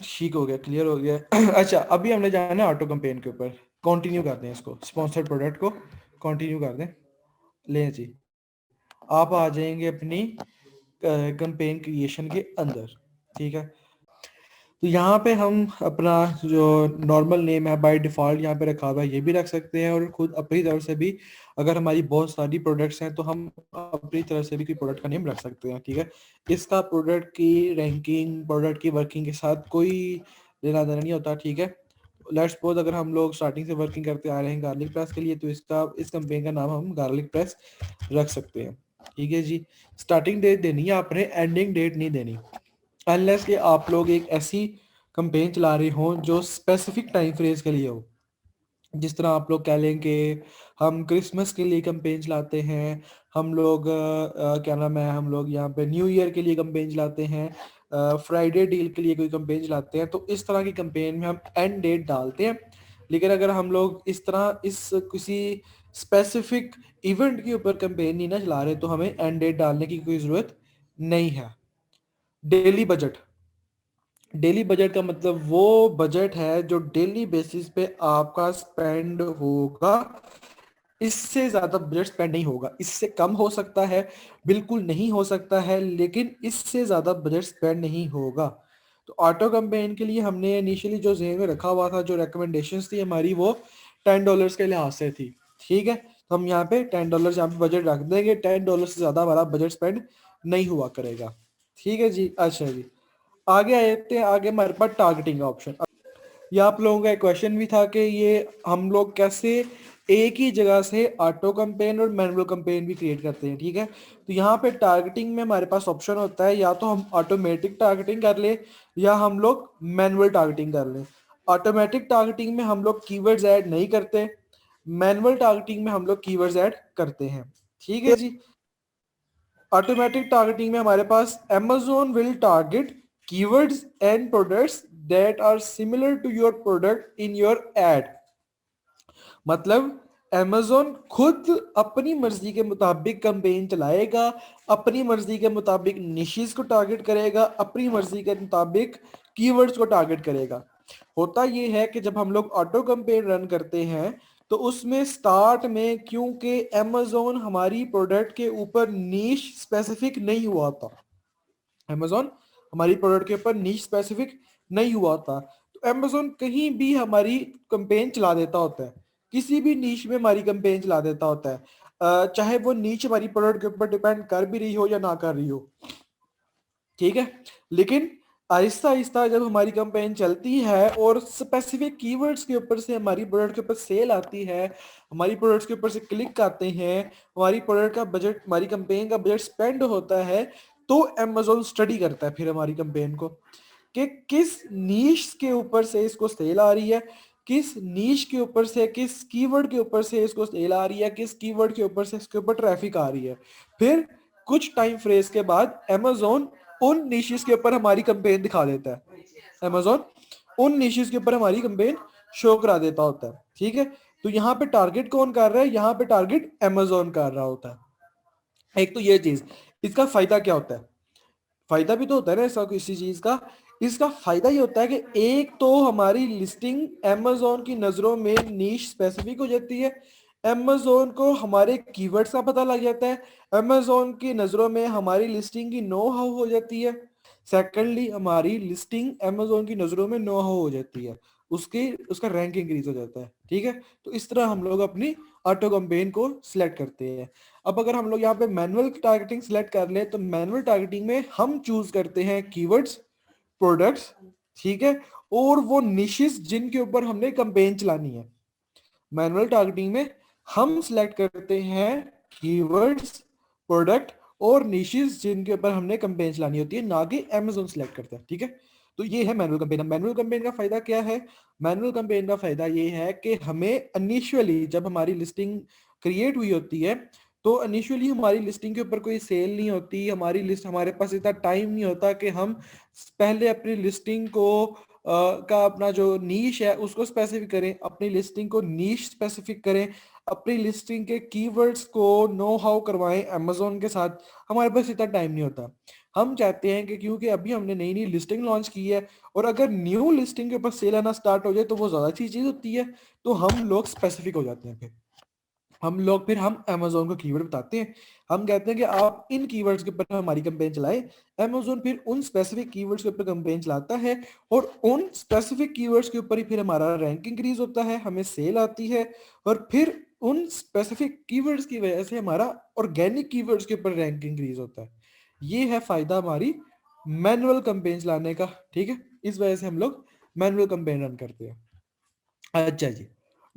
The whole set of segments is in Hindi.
ठीक हो गया, क्लियर हो गया। अच्छा, अभी हमने जाना है ऑटो कंपेन के ऊपर। कंटिन्यू कर दें इसको, स्पॉन्सर्ड प्रोडक्ट को कंटिन्यू कर दें। लें जी, आप आ जाएंगे अपनी कंपेन क्रिएशन के अंदर। ठीक है, तो यहाँ पे हम अपना जो नॉर्मल नेम है बाय डिफ़ॉल्ट यहाँ पे रखा हुआ है, ये भी रख सकते हैं, और खुद अपनी तरफ से भी अगर हमारी बहुत सारी प्रोडक्ट्स हैं तो हम अपनी तरफ से भी कोई प्रोडक्ट का नेम रख सकते हैं। ठीक है, इसका प्रोडक्ट की रैंकिंग, प्रोडक्ट की वर्किंग के साथ कोई लेना देना नहीं होता। ठीक है, लेट्स सपोज अगर हम लोग स्टार्टिंग से वर्किंग करते आ रहे हैं गार्लिक प्रेस के लिए, तो इस कंपनी का नाम हम गार्लिक प्रेस रख सकते हैं। ठीक है जी, स्टार्टिंग डेट देनी है आपने, एंडिंग डेट नहीं देनी, अनलेस कि आप लोग एक ऐसी कंपेन चला रहे हो जो स्पेसिफिक टाइम फ्रेज के लिए हो। जिस तरह आप लोग कह लें कि हम क्रिसमस के लिए कंपेन चलाते हैं, हम लोग क्या नाम है, हम लोग यहाँ पे न्यू ईयर के लिए कंपेन चलाते हैं, फ्राइडे डील के लिए कोई कंपेन चलाते हैं, तो इस तरह की कंपेन में हम एंड डेट डालते हैं। लेकिन अगर हम लोग इस तरह इस किसी स्पेसिफिक इवेंट के ऊपर कंपेन नहीं ना चला रहे, तो हमें एंड डेट डालने की कोई ज़रूरत नहीं है। डेली बजट, डेली बजट का मतलब वो बजट है जो डेली बेसिस पे आपका स्पेंड होगा। इससे ज्यादा बजट स्पेंड नहीं होगा, इससे कम हो सकता है, बिल्कुल नहीं हो सकता है, लेकिन इससे ज्यादा बजट स्पेंड नहीं होगा। तो ऑटो कंपेन के लिए हमने इनिशियली जो जेन में रखा हुआ था, जो रिकमेंडेशंस थी हमारी, वो $10 के लिहाज से थी। ठीक है, तो हम यहाँ पे $10 यहाँ पे बजट रख देंगे, $10 से ज्यादा हमारा बजट स्पेंड नहीं हुआ करेगा। ठीक है जी, अच्छा जी, आगे आते हैं। आगे हमारे पास टारगेटिंग का ऑप्शन। ये आप लोगों का एक क्वेश्चन भी था कि ये हम लोग कैसे एक ही जगह से ऑटो कंपेन और मैनुअल कंपेन भी क्रिएट करते हैं। ठीक है, तो यहाँ पे टारगेटिंग में हमारे पास ऑप्शन होता है, या तो हम ऑटोमेटिक टारगेटिंग कर ले या हम लोग मैनुअल टारगेटिंग कर लें। ऑटोमेटिक टारगेटिंग में हम लोग कीवर्ड्स ऐड नहीं करते, मैनुअल टारगेटिंग में हम लोग कीवर्ड्स ऐड करते हैं। ठीक है जी, ऑटोमेटिक टारगेटिंग में हमारे पास Amazon will target keywords and products that are similar to your product in your ad। मतलब Amazon खुद अपनी मर्जी के मुताबिक कंपेन चलाएगा, अपनी मर्जी के मुताबिक निशेस को टारगेट करेगा, अपनी मर्जी के मुताबिक कीवर्ड्स को टारगेट करेगा। होता यह है कि जब हम लोग ऑटो कंपेन रन करते हैं तो उसमें स्टार्ट में, क्योंकि Amazon हमारी प्रोडक्ट के ऊपर नीश स्पेसिफिक नहीं हुआ था, Amazon हमारी प्रोडक्ट के ऊपर नीश स्पेसिफिक नहीं हुआ था, तो Amazon कहीं भी हमारी कंपेन चला देता होता है, किसी भी नीश में हमारी कंपेन चला देता होता है, चाहे वो नीच हमारी प्रोडक्ट के ऊपर डिपेंड कर भी रही हो या ना कर रही हो। ठीक है, लेकिन आहिस्ता आहिस्ता जब हमारी कंपेन चलती है और स्पेसिफिक कीवर्ड्स के ऊपर से हमारी प्रोडक्ट के ऊपर सेल आती है, हमारी प्रोडक्ट्स के ऊपर से क्लिक आते हैं, हमारी प्रोडक्ट का बजट, हमारी कंपेन का बजट स्पेंड होता है, तो Amazon स्टडी करता है फिर हमारी कंपेन को कि किस नीश के ऊपर से इसको सेल आ रही है, किस नीश के ऊपर से, किस कीवर्ड के ऊपर से इसको सेल आ रही है, किस कीवर्ड के ऊपर से इसके ऊपर ट्रैफिक आ रही है। फिर कुछ टाइम फ्रेज के बाद Amazon उन निशेस के ऊपर हमारी कंपेन दिखा देता है, Amazon उन निशेस के ऊपर हमारी कंपेन शो करा देता होता है। ठीक है, तो यहाँ पे टारगेट कौन कर रहा है, यहाँ पे टारगेट Amazon कर रहा होता है। एक तो ये चीज, इसका फायदा क्या होता है, फायदा भी तो होता है ना ऐसा किसी चीज का। इसका फायदा ये होता है कि एक तो हमारी लिस्टिंग Amazon की नजरों में नीश स्पेसिफिक हो जाती है, Amazon को हमारे कीवर्ड्स का पता लग जाता है, Amazon की नजरों में हमारी लिस्टिंग की नो हाउ हो जाती है। सेकेंडली, हमारी लिस्टिंग Amazon की नजरों में नो हाउ हो जाती है, उसकी उसका रैंक इंक्रीज हो जाता है। ठीक है, तो इस तरह हम लोग अपनी ऑटो कंपेन को सिलेक्ट करते हैं। अब अगर हम लोग यहाँ पे मैनुअल टारगेटिंग सिलेक्ट कर ले, तो मैनुअल टारगेटिंग में हम चूज करते हैं कीवर्ड्स, प्रोडक्ट्स, ठीक है, और वो निशेस जिनके ऊपर हमने कंपेन चलानी है। मैनुअल टारगेटिंग में हम सिलेक्ट करते हैं कीवर्ड्स, प्रोडक्ट और निशेस जिनके ऊपर हमने कंपेन चलानी होती है, ना कि Amazon सिलेक्ट करते हैं। ठीक है, तो ये है मैनुअल कंपेन। मैनुअल कंपेन का फायदा क्या है, मैनुअल कंपेन का फायदा ये है कि हमें इनिशियली जब हमारी लिस्टिंग क्रिएट हुई होती है, तो इनिशियली हमारी लिस्टिंग के ऊपर कोई सेल नहीं होती, हमारी लिस्ट, हमारे पास इतना टाइम नहीं होता कि हम पहले अपनी लिस्टिंग को का अपना जो नीश है उसको स्पेसिफिक करें, अपनी लिस्टिंग को नीश स्पेसिफिक करें, अपनी लिस्टिंग के कीवर्ड्स को नो हाउ करवाएं Amazon के साथ, हमारे पास इतना टाइम नहीं होता। हम चाहते हैं कि क्योंकि अभी हमने नई नई लिस्टिंग लॉन्च की है और अगर न्यू लिस्टिंग के ऊपर सेल आना स्टार्ट हो जाए तो वो ज़्यादा अच्छी चीज़ होती है, तो हम लोग स्पेसिफिक हो जाते हैं। फिर हम अमेजोन को कीवर्ड बताते हैं। हम कहते हैं कि आप इन कीवर्ड्स के ऊपर हमारी कैंपेन चलाएं। अमेजोन फिर उन स्पेसिफिक कीवर्ड्स के ऊपर कैंपेन चलाता है और उन स्पेसिफिक कीवर्ड्स के ऊपर ही फिर हमारा रैंक इंक्रीज होता है, हमें सेल आती है और फिर उन स्पेसिफिक कीवर्ड्स की वजह से हमारा ऑर्गेनिक कीवर्ड्स के ऊपर रैंक इंक्रीज होता है। ये है फायदा हमारी मैनुअल कैंपेन चलाने का। ठीक है, इस वजह से हम लोग मैनुअल कैंपेन रन करते हैं। अच्छा जी,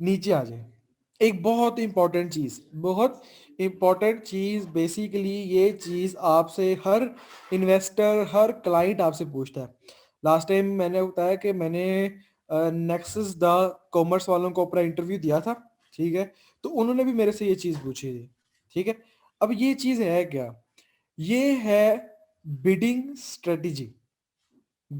नीचे आ जाए। एक बहुत इंपॉर्टेंट चीज, बहुत इंपॉर्टेंट चीज, बेसिकली ये चीज आपसे हर इन्वेस्टर, हर क्लाइंट आपसे पूछता है। लास्ट टाइम मैंने बताया कि मैंने नेक्सस द कॉमर्स वालों को अपना इंटरव्यू दिया था। ठीक है, तो उन्होंने भी मेरे से ये चीज पूछी थी। ठीक है, अब ये चीज है क्या? ये है बिडिंग स्ट्रेटेजी।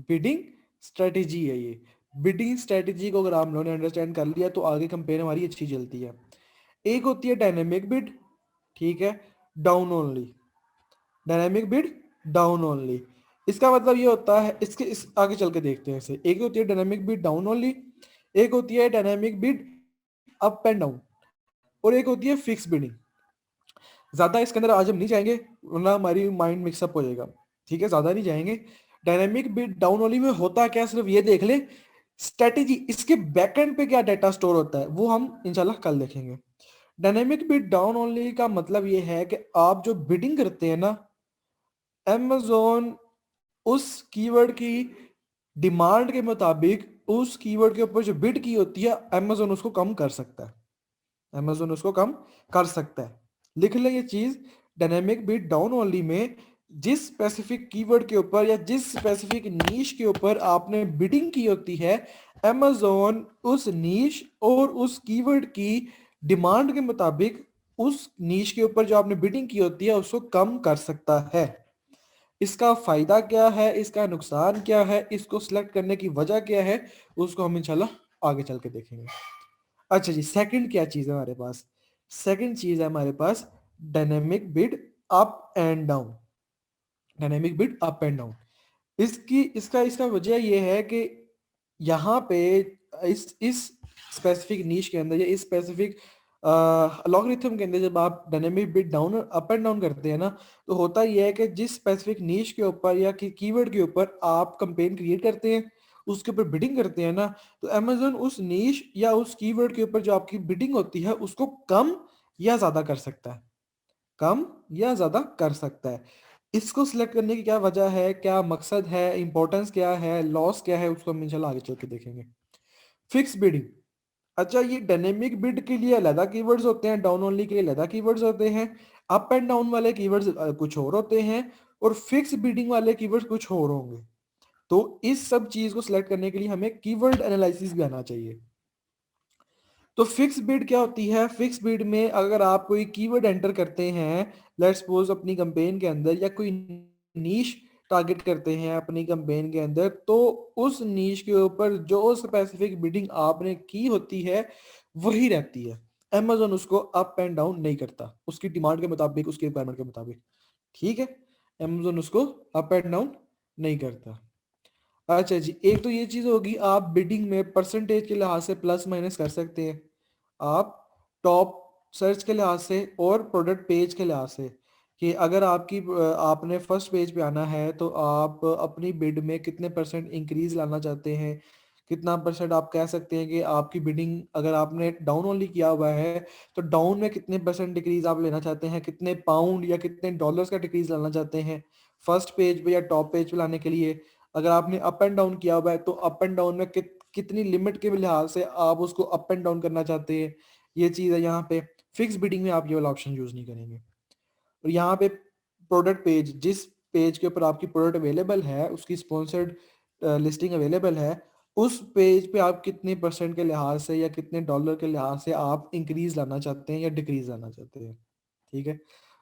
बिडिंग स्ट्रेटेजी है ये। बिडिंग स्ट्रेटेजी को अगर आप लोगों ने अंडरस्टैंड कर लिया तो आगे कंपेन हमारी अच्छी चलती है। एक होती है डायनेमिक बिड, ठीक है, down only. Dynamic bid down only, इसका मतलब ये होता है, इसके इस आगे चल के देखते हैं इसे। एक होती है डायनेमिक बिड डाउन ओनली, एक होती है dynamic bid up and down, और एक होती है फिक्स बिडिंग। ज्यादा इसके अंदर आज हम नहीं जाएंगे वरना हमारी माइंड मिक्सअप हो जाएगा। ठीक है, ज्यादा नहीं जाएंगे। डायनेमिक बिट डाउन ओनली में होता क्या, सिर्फ ये देख ले स्ट्रेटेजी, इसके बैकएंड पे क्या डाटा स्टोर होता है वो हम इंशाल्लाह कल देखेंगे। डायनेमिक बिट डाउन ओनली का मतलब ये है कि आप जो बिडिंग करते हैं ना, amazon उस कीवर्ड की डिमांड के मुताबिक उस कीवर्ड के ऊपर जो बिड की होती है amazon उसको कम कर सकता है। amazon उसको कम कर सकता है। लिख लें ये चीज, डायनेमिक बिट डाउन ओनली में जिस स्पेसिफिक कीवर्ड के ऊपर या जिस स्पेसिफिक नीश के ऊपर आपने बिडिंग की होती है, amazon उस नीश और उस कीवर्ड की डिमांड के मुताबिक उस नीश के ऊपर जो आपने बिडिंग की होती है उसको कम कर सकता है। इसका फायदा क्या है, इसका नुकसान क्या है, इसको सिलेक्ट करने की वजह क्या है, उसको हम इंशाल्लाह आगे चल के देखेंगे। अच्छा जी, सेकंड क्या चीज है हमारे पास? सेकंड चीज है हमारे पास dynamic bid up and down. Dynamic bid up and down, इसकी इसका इसका वजह यह है कि यहाँ पे इस स्पेसिफिक नीश के अंदर या इस स्पेसिफिक लॉगरिथम के अंदर जब आप डायनेमिक बिट डाउन और अप एंड डाउन करते हैं ना, तो होता यह है कि जिस स्पेसिफिक नीश के ऊपर या कीवर्ड के ऊपर आप कंपेन क्रिएट करते हैं, उसके ऊपर बिडिंग करते हैं ना, तो अमेजोन उस नीश या उस कीवर्ड के ऊपर जो आपकी बिडिंग होती है उसको कम या ज्यादा कर सकता है। कम या ज्यादा कर सकता है। इसको सिलेक्ट करने की क्या वजह है, क्या मकसद है, इंपॉर्टेंस क्या है, लॉस क्या है, उसको हम इंशाल्लाह आगे चल के देखेंगे। Fix bidding. अच्छा, ये डायनेमिक बिड के लिए अलग कीवर्ड्स होते हैं, डाउन ओनली के लिए अलग कीवर्ड्स होते हैं, अप एंड डाउन वाले कीवर्ड्स कुछ और होते हैं, और फिक्स बिडिंग वाले कीवर्ड्स कुछ और होंगे। तो इस सब चीज को सिलेक्ट करने के लिए हमें कीवर्ड एनालिसिस भी आना चाहिए। तो फिक्स बिड क्या होती है? फिक्स बिड में अगर आप कोई कीवर्ड एंटर करते हैं, लेट्स सपोज अपनी कैंपेन के अंदर, या कोई नीश टारगेट करते हैं अपनी कैंपेन के अंदर, तो उस नीश के ऊपर जो स्पेसिफिक बिडिंग आपने की होती है वही रहती है। अमेजोन उसको अप एंड डाउन नहीं करता, उसकी डिमांड के मुताबिक, उसकी रिक्वायरमेंट के मुताबिक। ठीक है, अमेजोन उसको अप एंड डाउन नहीं करता। अच्छा जी, एक तो ये चीज होगी, आप बिडिंग में परसेंटेज के लिहाज से प्लस माइनस कर सकते हैं, आप टॉप सर्च के लिहाज से और प्रोडक्ट पेज के लिहाज से, कि अगर आपने फर्स्ट पेज पे आना है तो आप अपनी बिड में कितने परसेंट इंक्रीज लाना चाहते हैं, कितना परसेंट आप कह सकते हैं कि आपकी बिडिंग, अगर आपने डाउन ओनली किया हुआ है तो डाउन में कितने परसेंट डिक्रीज आप लेना चाहते हैं, कितने पाउंड या कितने डॉलर्स का डिक्रीज लाना चाहते हैं फर्स्ट पेज पे या टॉप पेज पे लाने के लिए। अगर आपने अप एंड डाउन किया हुआ है तो अप एंड डाउन में कितनी लिमिट के लिहाज से आप उसको अप एंड डाउन करना चाहते हैं, ये चीज़ है यहाँ पे। फिक्स बिडिंग में आप ये वाला ऑप्शन यूज नहीं करेंगे। और यहाँ पे प्रोडक्ट पेज, जिस पेज के ऊपर आपकी प्रोडक्ट अवेलेबल है, उसकी स्पॉन्सर्ड लिस्टिंग अवेलेबल है, उस पेज पे आप कितने परसेंट के लिहाज से या कितने डॉलर के लिहाज से आप इंक्रीज लाना चाहते हैं या डिक्रीज लाना चाहते हैं। ठीक है,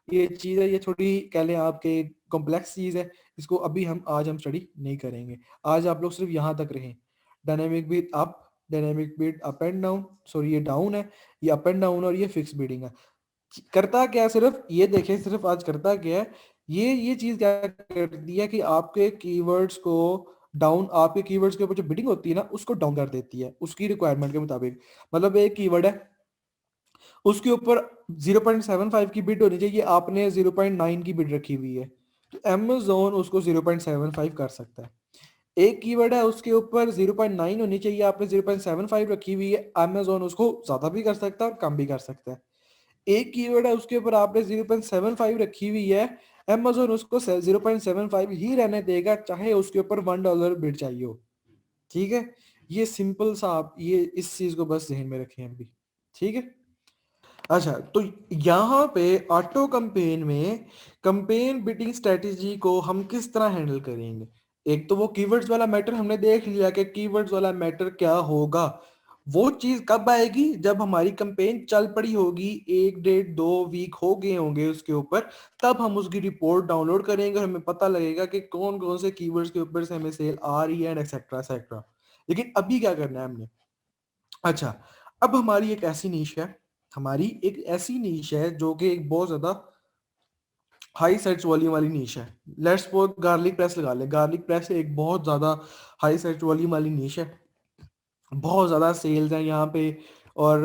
ये चीज़ है, ये थोड़ी कह लें आपके कॉम्प्लेक्स चीज़ है, इसको अभी हम स्टडी नहीं करेंगे। आज आप लोग सिर्फ यहाँ तक रहें, dynamic bid up, dynamic bid up and down, sorry ये डाउन है, ये अप एंड डाउन, और ये फिक्स बीडिंग है। करता क्या है, सिर्फ ये देखें, सिर्फ आज करता क्या है ये चीज क्या करती है कि आपके कीवर्ड्स को डाउन, आपके कीवर्ड्स के ऊपर जो बिडिंग होती है ना उसको डाउन कर देती है उसकी रिक्वायरमेंट के मुताबिक। मतलब एक कीवर्ड है, उसके ऊपर 0.75 की बिड होनी चाहिए, आपने 0.9 की बिड रखी हुई है, तो Amazon उसको 0.75 कर सकता है। एक कीवर्ड है उसके ऊपर 0.9 होनी चाहिए, आपने 0.75 रखी हुई है, Amazon उसको ज्यादा भी कर सकता है और कम भी कर सकता है। एक कीवर्ड है उसके ऊपर आपने 0.75 रखी हुई है, Amazon उसको 0.75 ही रहने देगा, चाहे उसके ऊपर $1 बिड चाहिए हो। ठीक है, ये सिंपल सा, आप ये इस चीज को बस ध्यान में रखें अभी। ठीक है। अच्छा, तो यहाँ पे ऑटो कंपेन में कंपेन बिटिंग स्ट्रेटेजी को हम किस तरह हैंडल करेंगे। एक तो वो कीवर्ड्स वाला मैटर हमने देख लिया कि कीवर्ड्स वाला मैटर क्या होगा। वो चीज कब आएगी, जब हमारी कंपेन चल पड़ी होगी, 1 1.5 2 वीक हो गए होंगे उसके ऊपर, तब हम उसकी रिपोर्ट डाउनलोड करेंगे और हमें पता लगेगा कि कौन कौन से कीवर्ड्स के ऊपर से हमें सेल आ रही है, एक्सेट्रा एक्सेट्रा। लेकिन अभी क्या करना है हमने। अच्छा, अब हमारी एक ऐसी नीश है, हमारी एक ऐसी नीश है जो कि एक बहुत ज्यादा हाई सर्च वॉल्यूम वाली नीश है। लेट्स सपोज गार्लिक प्रेस लगा ले, गार्लिक प्रेस एक बहुत ज्यादा हाई सर्च वॉल्यूम वाली नीश है, बहुत ज्यादा सेल्स है यहाँ पे, और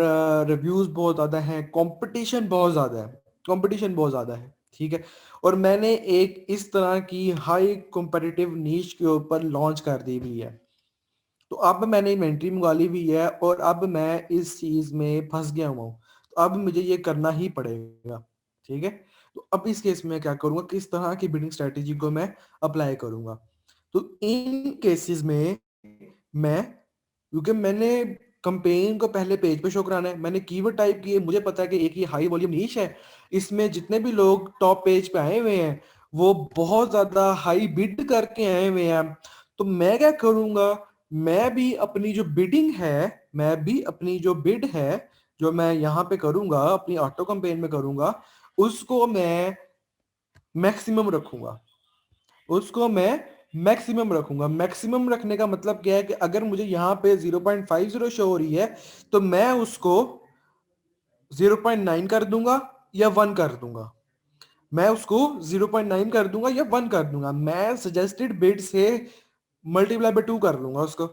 रिव्यूज बहुत ज्यादा हैं, कंपटीशन बहुत ज्यादा है, कंपटीशन बहुत ज्यादा है। ठीक है, और मैंने एक इस तरह की हाई कॉम्पिटिटिव नीश के ऊपर लॉन्च कर दी हुई है, तो अब मैंने इन्वेंट्री मंगा ली हुई है और अब मैं इस चीज में फंस गया हुआ हूँ, तो अब मुझे ये करना ही पड़ेगा। ठीक है, तो अब इस केस में क्या करूंगा, किस तरह की बिडिंग स्ट्रेटेजी को मैं अप्लाई करूंगा। तो इन केसेस में मैं, क्योंकि मैंने कंपेन को पहले पेज पे शो कराना है, मैंने कीवर्ड टाइप किए, मुझे पता है कि एक ही हाई वॉल्यूम नीश है, इसमें जितने भी लोग टॉप पेज पे आए हुए हैं वो बहुत ज्यादा हाई बिड करके आए हुए हैं। तो मैं क्या करूंगा, मैं भी अपनी जो बिडिंग है, मैं भी अपनी जो बिड है जो मैं यहाँ पे करूंगा अपनी ऑटो कंपेन में करूंगा, उसको मैं मैक्सिमम रखूंगा, उसको मैं मैक्सिमम रखूंगा। मैक्सिमम रखने का मतलब क्या है कि अगर मुझे यहाँ पे 0.50 शो हो रही है, तो मैं उसको 0.9 कर दूंगा या 1 कर दूंगा, मैं उसको 0.9 कर दूंगा या 1 कर दूंगा, मैं सजेस्टेड बिड से मल्टीप्लाई बाय 2 कर लूंगा उसको।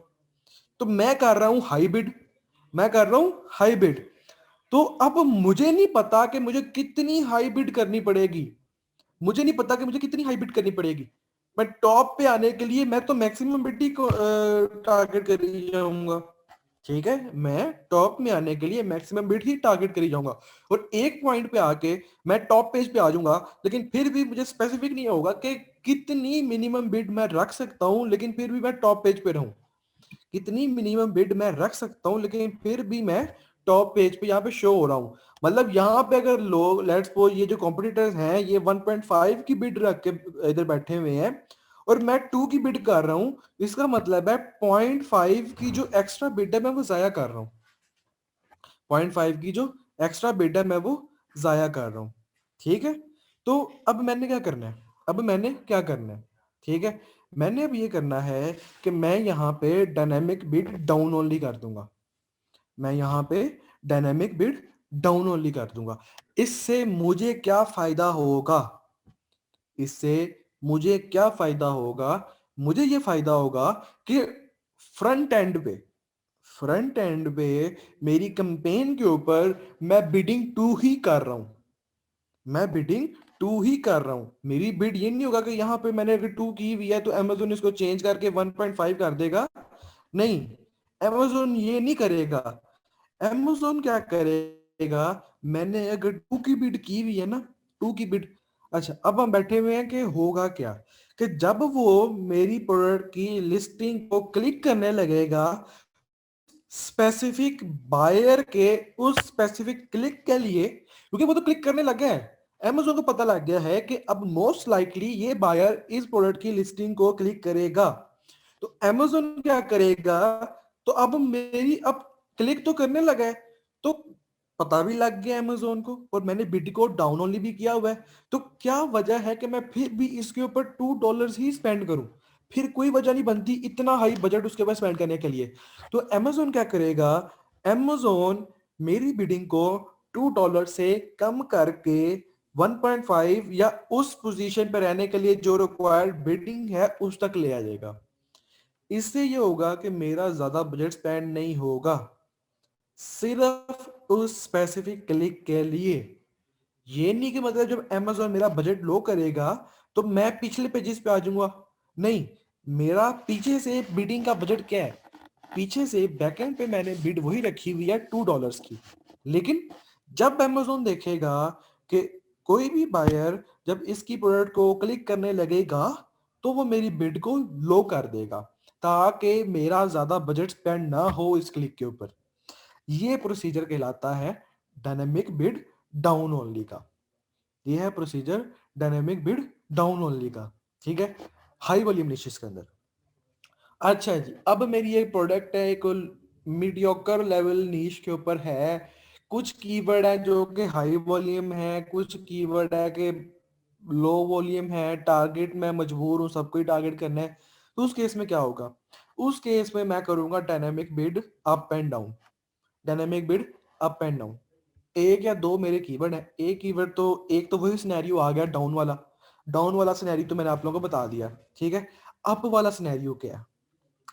तो मैं कर रहा हूं हाई बिड, मैं कर रहा हूं हाई बिड। तो अब मुझे नहीं पता कि मुझे कितनी हाई बिड करनी पड़ेगी, मुझे नहीं पता कि मुझे कितनी हाई बिड करनी पड़ेगी। मैं टॉप पे आने के लिए मैं तो मैक्सिमम बिड ही को टारगेट कर ही जाऊंगा। ठीक है, मैं टॉप में आने के लिए मैक्सिमम बिड ही टारगेट करी जाऊंगा, और एक पॉइंट पे आके मैं टॉप पेज पे आ जाऊंगा, लेकिन फिर भी मुझे स्पेसिफिक नहीं होगा कि कितनी मिनिमम बिड मैं रख सकता हूं लेकिन फिर भी मैं टॉप पेज पे रहूं। कितनी मिनिमम बिड मैं रख सकता हूं लेकिन फिर भी मैं टॉप पेज पे यहाँ पे शो हो रहा हूँ। मतलब यहाँ पे अगर लोग लेट्स सपोज ये जो कॉम्पिटिटर्स हैं ये 1.5 की बिड रख के इधर बैठे हुए हैं और मैं 2 की बिड कर रहा हूँ, इसका मतलब है 0.5 की जो एक्स्ट्रा बिड है मैं वो जाया कर रहा हूँ, 0.5 की जो एक्स्ट्रा बिड है मैं वो जाया कर रहा हूँ। ठीक है, तो अब मैंने क्या करना है, अब मैंने क्या करना है। ठीक है, मैंने अब ये करना है कि मैं यहाँ पे डायनेमिक बिड डाउन ओनली कर दूंगा, मैं यहाँ पे डायनेमिक बिड डाउन ओनली कर दूंगा। इससे मुझे क्या फायदा होगा, इससे मुझे क्या फायदा होगा, मुझे ये फायदा होगा कि फ्रंट एंड पे, फ्रंट एंड पे मेरी कंपेन के ऊपर मैं बिडिंग 2 ही कर रहा हूं, मैं बिडिंग 2 ही कर रहा हूं। मेरी बिड ये नहीं होगा कि यहां पे मैंने अगर 2 की हुई है तो Amazon इसको चेंज करके 1.5 कर देगा, नहीं, Amazon ये नहीं करेगा। Amazon क्या करेगा, मैंने अगर 2 की बिड की हुई है ना, 2 की बिड, अच्छा अब हम बैठे हुए हैं कि होगा क्या, कि जब वो मेरी प्रोडक्ट की लिस्टिंग को क्लिक करने लगेगा स्पेसिफिक बायर के उस स्पेसिफिक क्लिक के लिए, क्योंकि वो तो क्लिक करने लग गया है, Amazon को पता लग गया है कि अब मोस्ट लाइकली ये बायर इस प्रोडक्ट की लिस्टिंग को क्लिक करेगा, तो Amazon क्या करेगा, तो अब मेरी अब क्लिक तो करने लगा है, तो पता भी लग गया Amazon को और मैंने बिड को डाउन ओनली भी किया हुआ है, तो क्या वजह है कि मैं फिर भी इसके ऊपर $2 ही स्पेंड करूं, फिर कोई वजह नहीं बनती इतना हाई बजट उसके पास स्पेंड करने के लिए। तो Amazon क्या करेगा, Amazon मेरी बिडिंग को $2 से कम करके 1.5 या उस पोजीशन पर रहने के लिए जो रिक्वायर्ड बिडिंग है उस तक ले आ जाएगा। इससे ये होगा कि मेरा ज्यादा बजट स्पेंड नहीं होगा सिर्फ उस स्पेसिफिक क्लिक के लिए। ये नहीं कि मतलब जब Amazon मेरा बजट लो करेगा तो मैं पिछले पेजेस पे आ जाऊंगा, नहीं। मेरा पीछे से बिडिंग का बजट क्या है, पीछे से बैकएंड पे मैंने बिड वही रखी हुई है $2 की। लेकिन जब Amazon देखेगा कि कोई भी बायर जब इसकी प्रोडक्ट को क्लिक करने लगेगा तो वो मेरी बिड को लो कर देगा ताकि मेरा ज्यादा बजट स्पेंड ना हो इस क्लिक के ऊपर। ये प्रोसीजर कहलाता है डायनेमिक बिड डाउन ओनली का। ये है procedure dynamic bid down only का, ठीक है, हाई वॉल्यूम निशेस के अंदर। अच्छा जी, अब मेरी एक प्रोडक्ट है, एक मीडियोकर लेवल नीश के ऊपर है। कुछ कीवर्ड है जो कि हाई वॉल्यूम है, कुछ कीवर्ड है कि लो वॉल्यूम है, टारगेट मैं मजबूर हूँ सबको ही टारगेट करना है। तो उस केस में क्या होगा, उस केस में मैं करूंगा dynamic bid up and down. Dynamic bid up and down, एक या दो मेरे कीवर्ड है। एक कीवर्ड तो एक तो वही सिनेरियो आ गया डाउन वाला। डाउन वाला सिनेरियो तो मैंने आप लोगों को बता दिया, ठीक है। अप वाला सिनेरियो क्या है,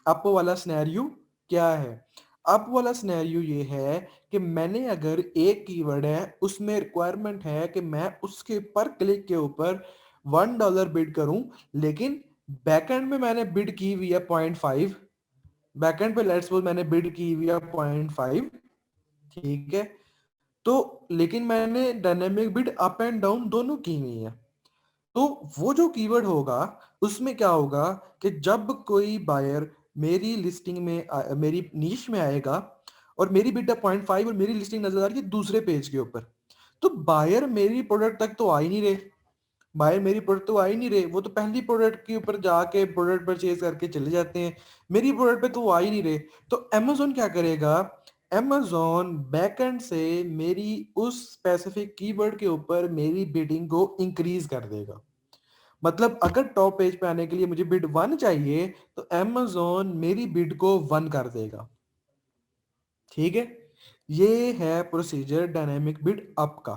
अप वाला सिनेरियो क्या है, अप वाला सिनेरियो ये है कि मैंने अगर एक कीवर्ड है उसमें रिक्वायरमेंट है कि मैं उसके पर क्लिक के ऊपर $1 बिड करूं, लेकिन बैकएंड में मैंने बिड की हुई है 0.5। बैकएंड पे लेट्स सपोज मैंने बिड की हुई है 0.5, ठीक है। तो लेकिन मैंने dynamic bid up and down दोनों की हुई है। तो वो जो कीवर्ड होगा उसमें क्या होगा कि जब कोई बायर मेरी लिस्टिंग में मेरी नीश में आएगा और मेरी बिड 0.5 और मेरी लिस्टिंग नजर आ रही है दूसरे पेज के ऊपर, तो बायर मेरी प्रोडक्ट तक तो आ ही नहीं रहे। बायर मेरी प्रोडक्ट तो आ ही नहीं रहे, वो तो पहली प्रोडक्ट के ऊपर जाके प्रोडक्ट परचेज करके चले जाते हैं, मेरी प्रोडक्ट पे तो वो आ ही नहीं रहे। तो Amazon क्या करेगा, Amazon बैकएंड से मेरी उस स्पेसिफिक कीवर्ड के ऊपर मेरी बिडिंग को इंक्रीज कर देगा। मतलब अगर टॉप पेज पे आने के लिए मुझे बिड 1 चाहिए तो Amazon मेरी बिड को 1 कर देगा, ठीक है। ये है प्रोसीजर डायनेमिक बिड अप का,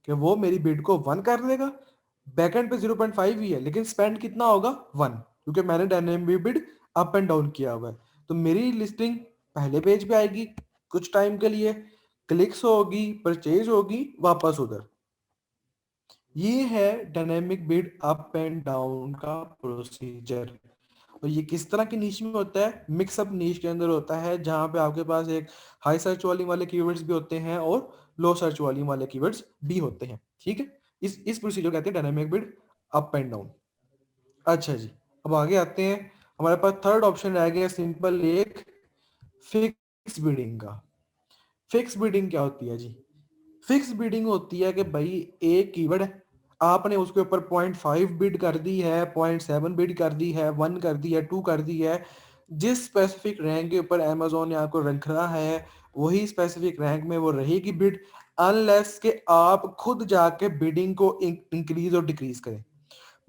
कि वो मेरी बिड को 1 कर देगा। बैकएंड पे 0.5 ही है लेकिन स्पेंड कितना होगा 1, क्योंकि मैंने dynamic bid up and down किया हुआ है। तो मेरी लिस्टिंग पहले पेज पे आएगी कुछ टाइम के लिए, क्लिक्स होगी, परचेज होगी, वापस उधर। ये है dynamic bid up and down का प्रोसीजर। और ये किस तरह की नीश में होता है, मिक्सअप नीश के अंदर होता है, जहां पे आपके पास एक हाई सर्च वॉल्यूम वाले कीवर्ड्स भी होते हैं और लो सर्च वॉल्यूम वाले कीवर्ड्स भी होते हैं, ठीक है। इस प्रोसीजर कहते हैं dynamic bid up and down. अच्छा जी, अब आगे आते हैं। हमारे पास थर्ड ऑप्शन रह गया सिंपल एक फिक्स बिडिंग का। फिक्स बिडिंग क्या होती है जी, फिक्स बिडिंग होती है कि भाई एक कीवर्ड है, आपने उसके ऊपर 0.5 बिड कर दी है, 0.7 बिड कर दी है, 1 कर दी है, 2 कर दी है। जिस स्पेसिफिक रैंक के ऊपर Amazon ने आपको रख रहा है वही स्पेसिफिक रैंक में वो रहेगी बिड, अनलेस के आप खुद जाके बिडिंग को इंक्रीज और डिक्रीज करें।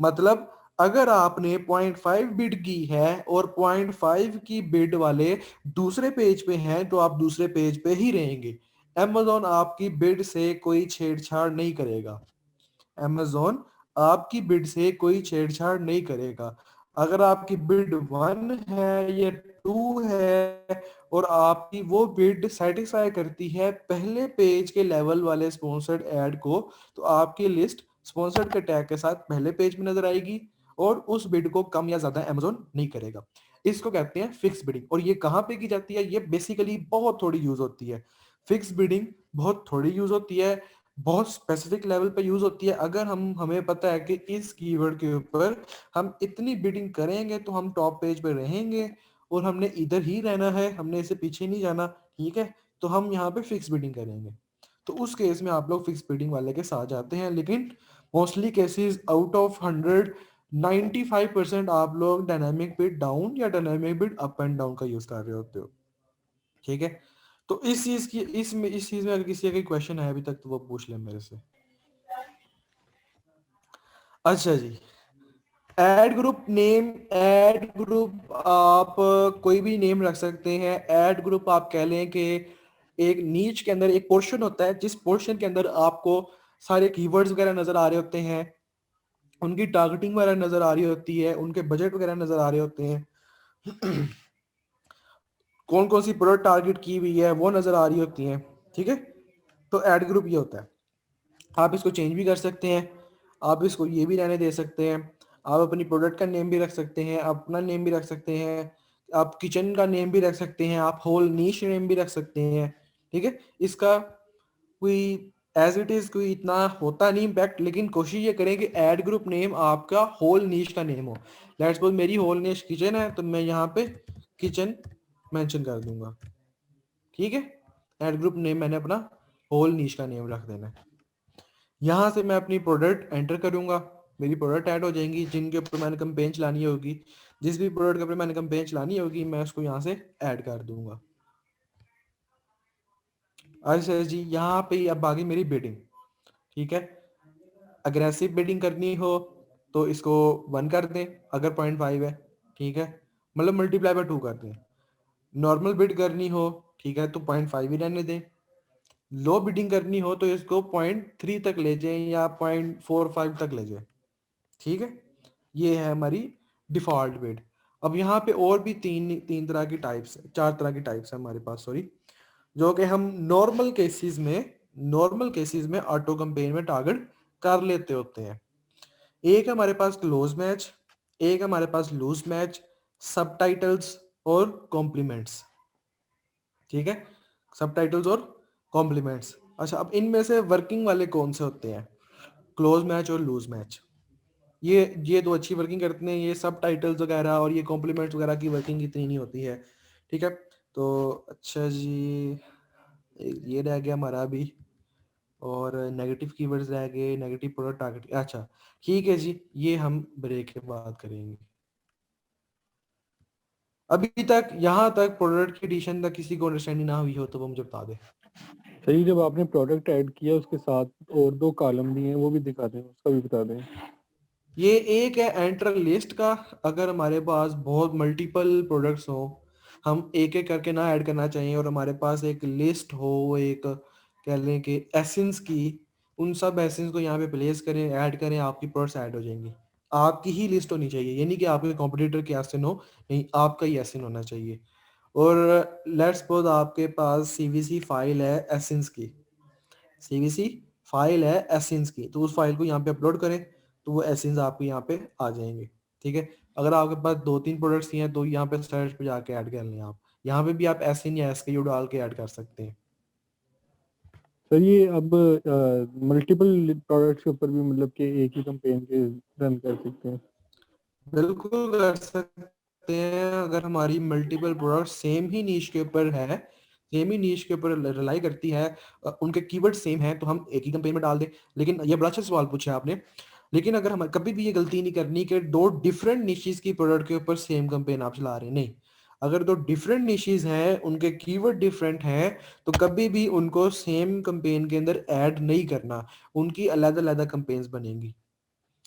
मतलब अगर आपने 0.5 बिड की है और 0.5 की बिड वाले दूसरे पेज पे हैं तो आप दूसरे पेज पे ही रहेंगे। Amazon आपकी बिड से कोई छेड़छाड़ नहीं करेगा। Amazon आपकी बिड से कोई छेड़छाड़ नहीं करेगा। अगर आपकी बिड 1 है या 2 है और आपकी वो बिड सेटिस्फाई करती है पहले पेज के लेवल वाले स्पॉन्सर्ड ऐड को, तो आपकी लिस्ट स्पॉन्सर्ड के टैग के साथ पहले पेज में नजर आएगी और उस बिड को कम या ज्यादा Amazon नहीं करेगा। इसको कहते हैं फिक्स बिडिंग। और ये कहाँ पे की जाती है, ये बेसिकली बहुत थोड़ी यूज होती है। फिक्स बिडिंग बहुत थोड़ी यूज होती है, बहुत स्पेसिफिक लेवल पे यूज होती है। अगर हमें पता है कि इस कीवर्ड के ऊपर हम इतनी बिडिंग करेंगे तो हम टॉप पेज पे रहेंगे और हमने इधर ही रहना है, हमने इसे पीछे नहीं जाना, ठीक है। तो हम यहाँ पे फिक्स बिडिंग करेंगे। तो उस केस में आप लोग फिक्स बिडिंग वाले के साथ जाते हैं, लेकिन मोस्टली केसेस आउट ऑफ 100 95% आप लोग डायनामिक बिड डाउन या dynamic bid up and down का यूज कर रहे होते हो, ठीक है। तो इस चीज में अगर किसी का कोई क्वेश्चन है अभी तक तो वो पूछ ले मेरे से। अच्छा जी, add group name, add group आप कोई भी नेम रख सकते हैं। ऐड ग्रुप आप कह लें कि एक नीच के अंदर एक पोर्शन होता है जिस पोर्शन के अंदर आपको सारे कीवर्ड्स वगैरह नजर आ रहे होते हैं, उनकी टारगेटिंग वगैरह नजर आ रही होती है, उनके बजट वगैरह नजर आ रहे होते हैं, कौन कौन सी प्रोडक्ट टारगेट की हुई है वो नजर आ रही होती है। ठीक है, तो ऐड ग्रुप ये होता है। आप इसको चेंज भी कर सकते हैं, आप इसको ये भी रहने दे सकते हैं, आप अपनी प्रोडक्ट का नेम भी रख सकते हैं, आप अपना नेम भी रख सकते हैं, आप किचन का नेम भी रख सकते हैं, आप होल नीश नेम भी रख सकते हैं। ठीक है, इसका कोई एज इट इज कोई इतना होता नहीं इम्पैक्ट, लेकिन कोशिश ये करें कि एड ग्रुप नेम आपका होल नीश का नेम हो। लेट्स सपोज मेरी होल नीश किचन है, तो मैं यहाँ पे किचन मेंशन कर दूंगा। ठीक है, एड ग्रुप नेम मैंने अपना होल नीश का नेम रख देना है। यहाँ से मैं अपनी प्रोडक्ट एंटर करूंगा, मेरी प्रोडक्ट ऐड हो जाएंगी जिनके ऊपर मैंने कंपेन चलानी होगी। जिस भी प्रोडक्ट के ऊपर मैंने कंपेन चलानी होगी मैं उसको यहाँ से ऐड कर दूंगा। अच्छा जी, यहाँ पे अब आगे मेरी बिडिंग। ठीक है, अग्रेसिव बिडिंग करनी हो तो इसको 1 कर दें अगर 0.5 है। ठीक है, मतलब मल्टीप्लाई बाय 2 कर दें। नॉर्मल बिड करनी हो, ठीक है, तो 0.5 ही रहने दें। लो बिडिंग करनी हो तो इसको 0.3 तक ले जाएं या 0.45 तक ले जाएं। ठीक है, ये है हमारी डिफॉल्ट बिड। अब यहाँ पे और भी तीन तीन तरह की टाइप्स, 4 तरह की टाइप्स है हमारे पास, सॉरी, जो कि हम नॉर्मल केसेस में ऑटो कंपेन में टारगेट कर लेते होते हैं। एक हमारे पास क्लोज मैच, एक हमारे पास लूज मैच, सब टाइटल्स और कॉम्प्लीमेंट्स। ठीक है, सब टाइटल्स और कॉम्प्लीमेंट्स। अच्छा, अब इनमें से वर्किंग वाले कौन से होते हैं? क्लोज मैच और लूज मैच। ये दो अच्छी वर्किंग करते हैं, ये सब टाइटल्स वगैरह और ये कॉम्प्लीमेंट्स वगैरह की वर्किंग इतनी नहीं होती है। ठीक है, तो अच्छा जी, ये रह गया हमारा अभी, और नेगेटिव कीवर्ड्स रह गए, नेगेटिव प्रोडक्ट टारगेट। अच्छा ठीक है जी, ये हम ब्रेक के बाद करेंगे। अभी तक यहाँ तक प्रोडक्ट की एडिशन तक किसी को अंडरस्टैंडिंग ना हुई हो तो वो मुझे बता दे। सही, जब आपने प्रोडक्ट ऐड किया उसके साथ और 2 कॉलम दिए हैं वो भी दिखा दें, उसका भी बता दें। ये एक है एंटर लिस्ट का। अगर हमारे पास बहुत मल्टीपल प्रोडक्ट्स हो, हम एक एक करके ना ऐड करना चाहिए और हमारे पास एक लिस्ट हो, एक कह लें कि एसेंस की, उन सब एसेंस को यहाँ पे प्लेस करें, ऐड करें, आपकी प्रोडक्ट्स ऐड हो जाएंगी। आपकी ही लिस्ट होनी चाहिए, ये नहीं कि आपके कॉम्पिटिटर के एसेन हो, नहीं, आपका ही एसेन होना चाहिए। और लेट्स सपोज आपके पास सीवीसी फाइल है एसेंस की, सीवीसी फाइल है एसेंस की, तो उस फाइल को यहाँ पे अपलोड करें तो वो एसेंस आपके यहाँ पे आ जाएंगे। ठीक है, अगर आपके पास 2-3 प्रोडक्ट्स हैं तो यहाँ पे सर्च पे जाके ऐड कर लें। आप यहाँ पे भी आप एसिन या एसकेयू डाल के ऐड कर सकते हैं। सर ये अब मल्टीपल प्रोडक्ट्स के ऊपर भी मतलब कि एक ही कंपेन के रन कर सकते हैं? बिल्कुल कर सकते हैं, अगर हमारी मल्टीपल प्रोडक्ट सेम ही नीश के ऊपर है, सेम ही नीश के ऊपर रिलाई करती है, उनके कीवर्ड सेम है, तो हम एक ही कंपेन में डाल दें। लेकिन ये बड़ा अच्छा सवाल पूछा आपने। लेकिन अगर हम कभी भी ये गलती नहीं करनी कि दो डिफरेंट निशीज की प्रोडक्ट के ऊपर सेम कंपेन आप चला रहे हैं, नहीं। अगर दो डिफरेंट निशीज हैं, उनके कीवर्ड डिफरेंट हैं, तो कभी भी उनको सेम कंपेन के अंदर ऐड नहीं करना, उनकी अलग अलग कंपेन्स बनेंगी।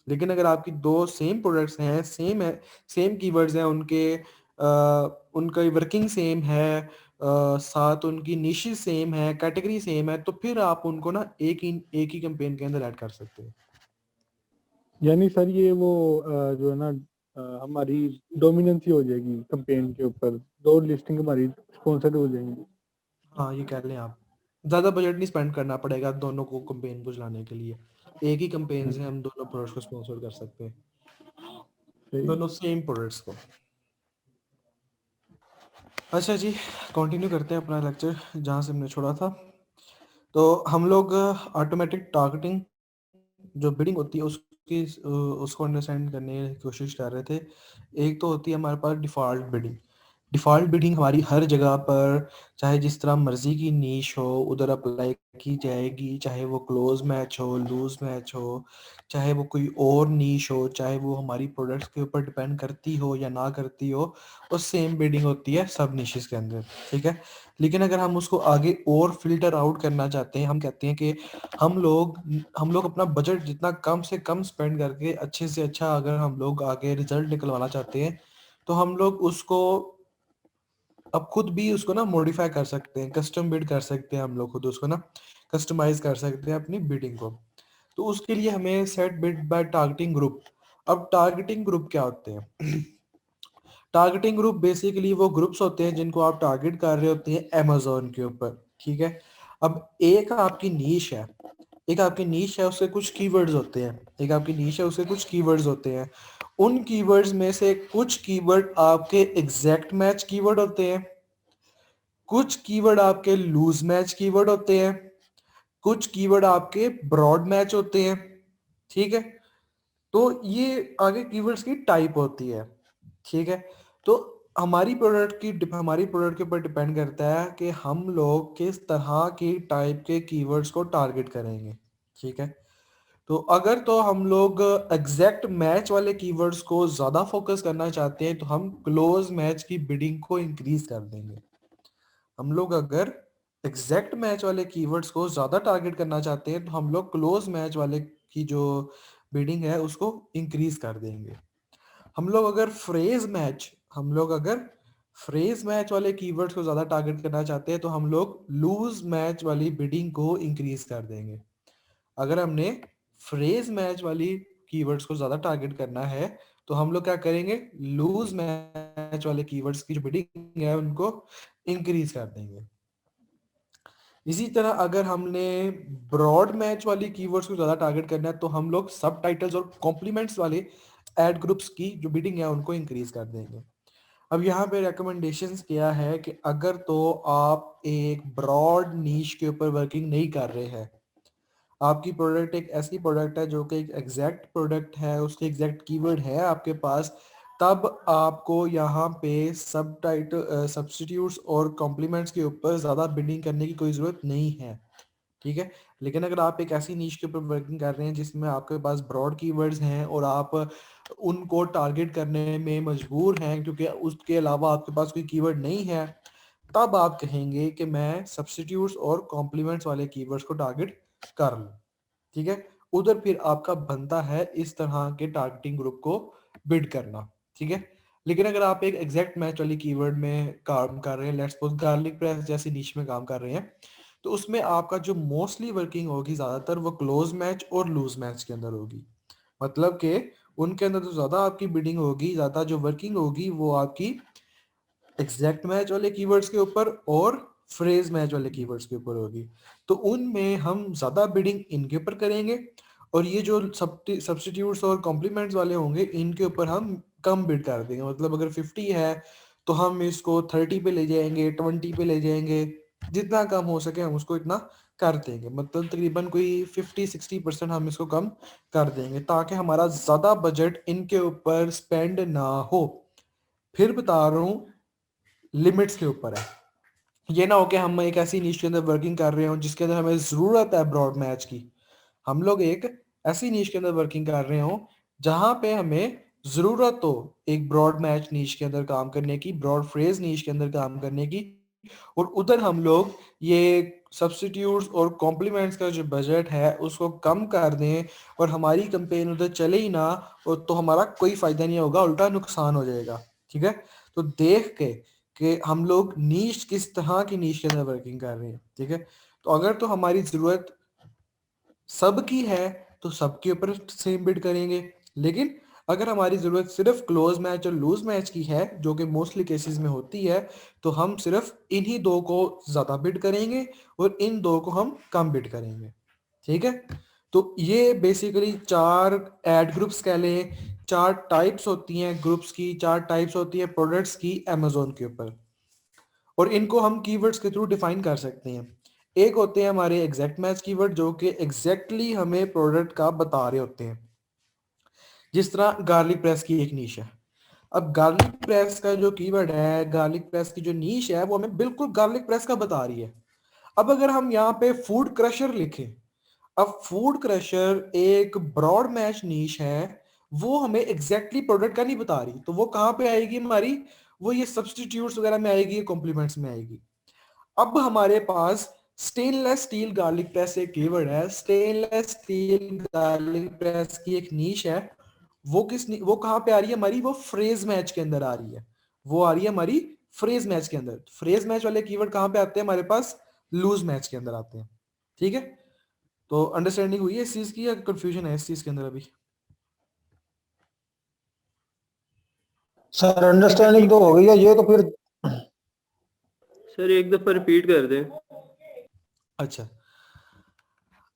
लेकिन अगर आपकी दो सेम प्रोडक्ट्स हैं, सेम है, सेम कीवर्ड्स हैं उनके, उनका वर्किंग सेम है, साथ उनकी निशेस सेम है, कैटेगरी सेम है, तो फिर आप उनको ना एक ही कैंपेन के अंदर ऐड कर सकते हैं। यानी सर ये वो जो है ना हमारी डोमिनेंसी हो जाएगी कंपेन के ऊपर, 2 लिस्टिंग हमारी स्पॉन्सर्ड हो जाएंगी। हाँ, ये कह लें आप, ज़्यादा बजट नहीं स्पेंड करना पड़ेगा दोनों को कैंपेन को चलाने के लिए। एक ही कैंपेन से हम दोनों प्रोडक्ट्स को स्पॉन्सर कर सकते हैं, सही। दोनों सेम प्रोडक्ट्स को। अच्छा जी, कंटिन्यू करते हैं अपना लेक्चर जहाँ से हमने छोड़ा था। तो हम लोग ऑटोमेटिक टारगेटिंग जो बिडिंग होती है उसको अंडरस्टैंड करने की कोशिश कर रहे थे। एक तो होती है हमारे पास डिफ़ॉल्ट बिडिंग। डिफ़ॉल्ट बिडिंग हमारी हर जगह पर, चाहे जिस तरह मर्जी की नीश हो उधर अप्लाई की जाएगी, चाहे वो क्लोज मैच हो, लूज मैच हो, चाहे वो कोई और नीश हो, चाहे वो हमारी प्रोडक्ट्स के ऊपर डिपेंड करती हो या ना करती हो, और सेम बिडिंग होती है सब निशेस के अंदर। ठीक है, लेकिन अगर हम उसको आगे और फिल्टर आउट करना चाहते हैं, हम कहते हैं कि हम लोग अपना बजट जितना कम से कम स्पेंड करके अच्छे से अच्छा अगर हम लोग आगे रिजल्ट निकलवाना चाहते हैं, तो हम लोग उसको अब खुद भी उसको ना मॉडिफाई कर सकते हैं, कस्टम बिड कर सकते हैं, हम लोग खुद उसको ना कस्टमाइज कर सकते हैं अपनी बिडिंग को। तो उसके लिए हमें set bid by targeting group. अब टारगेटिंग ग्रुप क्या होते हैं? टारगेटिंग ग्रुप बेसिकली वो ग्रुप्स होते हैं जिनको आप टारगेट कर रहे होते हैं अमेजोन के ऊपर, ठीक है। अब एक आपकी नीश है, एक आपकी नीश है, उसके कुछ कीवर्ड्स होते हैं, एक आपकी नीश है उसके कुछ कीवर्ड्स होते हैं। उन कीवर्ड्स में से कुछ कीवर्ड आपके एग्जैक्ट मैच कीवर्ड होते हैं, कुछ कीवर्ड आपके लूज मैच कीवर्ड होते हैं, कुछ कीवर्ड आपके ब्रॉड मैच होते हैं, ठीक है। तो ये आगे कीवर्ड्स की टाइप होती है, ठीक है। तो हमारी प्रोडक्ट के ऊपर डिपेंड करता है कि हम लोग किस तरह की टाइप के कीवर्ड्स को टारगेट करेंगे, ठीक है। तो अगर तो हम लोग एग्जैक्ट मैच वाले कीवर्ड्स को ज्यादा फोकस करना चाहते हैं तो हम क्लोज मैच की बिडिंग को इंक्रीज कर देंगे। हम लोग अगर एग्जैक्ट मैच वाले कीवर्ड्स को ज्यादा टारगेट करना चाहते हैं तो हम लोग क्लोज मैच वाले की जो बिडिंग है उसको इंक्रीज कर देंगे। हम लोग अगर फ्रेज मैच वाले कीवर्ड्स को ज्यादा टारगेट करना चाहते हैं तो हम लोग लूज मैच वाली बिडिंग को इंक्रीज कर देंगे। अगर हमने फ्रेज मैच वाली कीवर्ड्स को ज्यादा टारगेट करना है तो हम लोग क्या करेंगे, लूज मैच वाले कीवर्ड्स की जो बिडिंग है उनको इंक्रीज कर देंगे। इसी तरह अगर हमने ब्रॉड मैच वाली कीवर्ड्स को ज्यादा टारगेट करना है तो हम लोग सब टाइटल्स और कॉम्प्लीमेंट्स वाले एड ग्रुप्स की जो बिडिंग है उनको इंक्रीज कर देंगे। अब यहाँ पे रिकमेंडेशंस क्या है कि अगर तो आप एक ब्रॉड नीश के ऊपर वर्किंग नहीं कर रहे हैं, आपकी प्रोडक्ट एक ऐसी प्रोडक्ट है जो कि एक एग्जैक्ट प्रोडक्ट है, उसके एग्जैक्ट कीवर्ड है आपके पास, तब आपको यहाँ पे सब टाइटल सब्स्टिट्यूट्स और कॉम्प्लीमेंट्स के ऊपर ज़्यादा बिडिंग करने की कोई ज़रूरत नहीं है, ठीक है। लेकिन अगर आप एक ऐसी नीश के ऊपर वर्किंग कर रहे हैं जिसमें आपके पास ब्रॉड कीवर्ड्स हैं और आप उनको टारगेट करने में मजबूर हैं क्योंकि उसके अलावा आपके पास कोई कीवर्ड नहीं है, तब आप कहेंगे कि मैं सब्स्टिट्यूट्स और कॉम्प्लीमेंट्स वाले कीवर्ड्स को टारगेट कर लूं, ठीक है। उधर फिर आपका बनता है इस तरह के टारगेटिंग ग्रुप को बिड करना, ठीक है। लेकिन अगर आप एक एग्जैक्ट मैच वाली कीवर्ड में काम कर रहे हैं, लेट्स सपोज गार्लिक प्रेस जैसी निश में काम कर रहे हैं, तो उसमें आपका जो मोस्टली वर्किंग होगी ज्यादातर वो क्लोज मैच और लूज मैच के अंदर होगी। मतलब कि उनके अंदर तो ज्यादा आपकी बिडिंग होगी, ज्यादा जो वर्किंग होगी वो आपकी एग्जैक्ट मैच वाले कीवर्ड्स के ऊपर और फ्रेज मैच वाले कीवर्ड्स के ऊपर होगी। तो उनमें हम ज्यादा बिडिंग इनके ऊपर करेंगे और ये जो सब्स्टिट्यूट्स और कॉम्प्लीमेंट्स वाले होंगे इनके ऊपर हम कम बिड कर देंगे। मतलब अगर 50 है तो हम इसको 30 पे ले जाएंगे, 20 पे ले जाएंगे, जितना कम हो सके हम उसको इतना कर देंगे। मतलब तकरीबन कोई 50-60% हम इसको कम कर देंगे ताकि हमारा ज्यादा बजट इनके ऊपर स्पेंड ना हो। फिर बता रहा हूँ लिमिट्स के ऊपर है। ये ना हो कि हम एक ऐसी नीश के अंदर वर्किंग कर रहे हो जिसके अंदर हमें जरूरत है ब्रॉड मैच की। हम लोग एक ऐसी नीश के अंदर वर्किंग कर रहे हो जहां पे हमें जरूरत हो एक ब्रॉड मैच नीश के अंदर काम करने की, ब्रॉड फ्रेज नीश के अंदर काम करने की, और उधर हम लोग ये सब्स्टिट्यूट्स और कॉम्प्लीमेंट्स का जो बजट है उसको कम कर दें और हमारी कंपेन उधर चले ही ना, और तो हमारा कोई फायदा नहीं होगा, उल्टा नुकसान हो जाएगा, ठीक है। तो देख के कि हम लोग नीश किस तरह की नीश के अंदर वर्किंग कर रहे हैं, ठीक है। तो अगर तो हमारी जरूरत सबकी है तो सबके ऊपर सेम बिड करेंगे। लेकिन अगर हमारी जरूरत सिर्फ क्लोज मैच और लूज मैच की है जो कि मोस्टली केसेस में होती है, तो हम सिर्फ इन्हीं दो को ज्यादा बिड करेंगे और इन दो को हम कम बिड करेंगे, ठीक है। तो ये बेसिकली चार एड ग्रुप्स कह लें, चार टाइप्स होती हैं ग्रुप्स की, चार टाइप्स होती है प्रोडक्ट्स की अमेजोन के ऊपर, और इनको हम कीवर्ड्स के थ्रू डिफाइन कर सकते हैं। एक होते हैं हमारे एग्जैक्ट मैच कीवर्ड जो कि एग्जैक्टली हमें प्रोडक्ट का बता रहे होते हैं, जिस तरह गार्लिक प्रेस की एक नीश है। अब गार्लिक प्रेस का जो कीवर्ड है, गार्लिक प्रेस की जो नीश है वो हमें बिल्कुल गार्लिक प्रेस का बता रही है। अब अगर हम यहाँ पे फूड क्रशर लिखें, अब फूड क्रशर एक ब्रॉड मैच नीश है, वो हमें एग्जैक्टली प्रोडक्ट का नहीं बता रही, तो वो कहाँ पे आएगी हमारी, वो ये सब्स्टिट्यूट्स वगैरह में आएगी, कॉम्प्लीमेंट्स में आएगी। अब हमारे पास स्टेनलेस स्टील गार्लिक प्रेस एक कीवर्ड है, स्टेनलेस स्टील गार्लिक प्रेस की एक नीश है। वो कहाँ पे आ रही है हमारी, वो फ्रेज मैच के अंदर आ रही है, वो आ रही है हमारी फ्रेज मैच के अंदर। फ्रेज मैच वाले कीवर्ड कहाँ पे आते हैं हमारे पास, लूज मैच के अंदर आते हैं, ठीक है। तो अंडरस्टैंडिंग हुई है इस चीज की या कंफ्यूजन है इस चीज के अंदर अभी? सर अंडरस्टैंडिंग तो हो गई है, ये तो फिर सर एक दफा रिपीट कर दें। अच्छा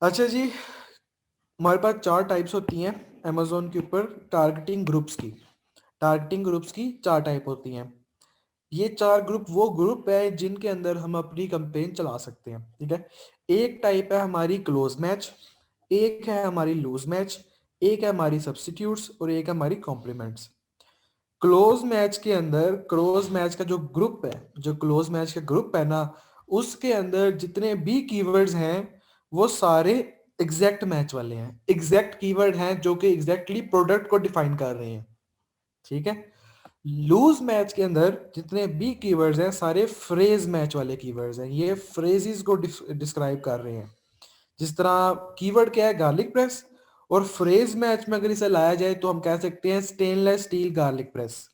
अच्छा जी, हमारे पास 4 टाइप्स होती हैं अमेजोन के ऊपर टारगेटिंग ग्रुप्स की। टारगेटिंग ग्रुप्स की 4 टाइप होती हैं। ये 4 ग्रुप वो ग्रुप है जिनके अंदर हम अपनी कंपेन चला सकते हैं, ठीक है। एक टाइप है हमारी क्लोज मैच, एक है हमारी लूज मैच, एक है हमारी सब्स्टिट्यूट्स और एक है हमारी कॉम्प्लीमेंट्स। क्लोज मैच के अंदर, क्लोज मैच का जो ग्रुप है, जो क्लोज मैच का ग्रुप है ना, उसके अंदर जितने भी कीवर्ड्स हैं वो सारे एग्जैक्ट मैच वाले हैं। एग्जैक्ट कीवर्ड हैं जो कि एग्जैक्टली प्रोडक्ट को डिफाइन कर रहे हैं, ठीक है। लूज मैच के अंदर जितने भी कीवर्ड्स हैं सारे फ्रेज मैच वाले कीवर्ड्स हैं, ये फ्रेजेस को डिस्क्राइब कर रहे हैं। जिस तरह कीवर्ड क्या है, गार्लिक प्रेस, और फ्रेज मैच में अगर इसे लाया जाए तो हम कह सकते हैं स्टेनलेस स्टील गार्लिक प्रेस।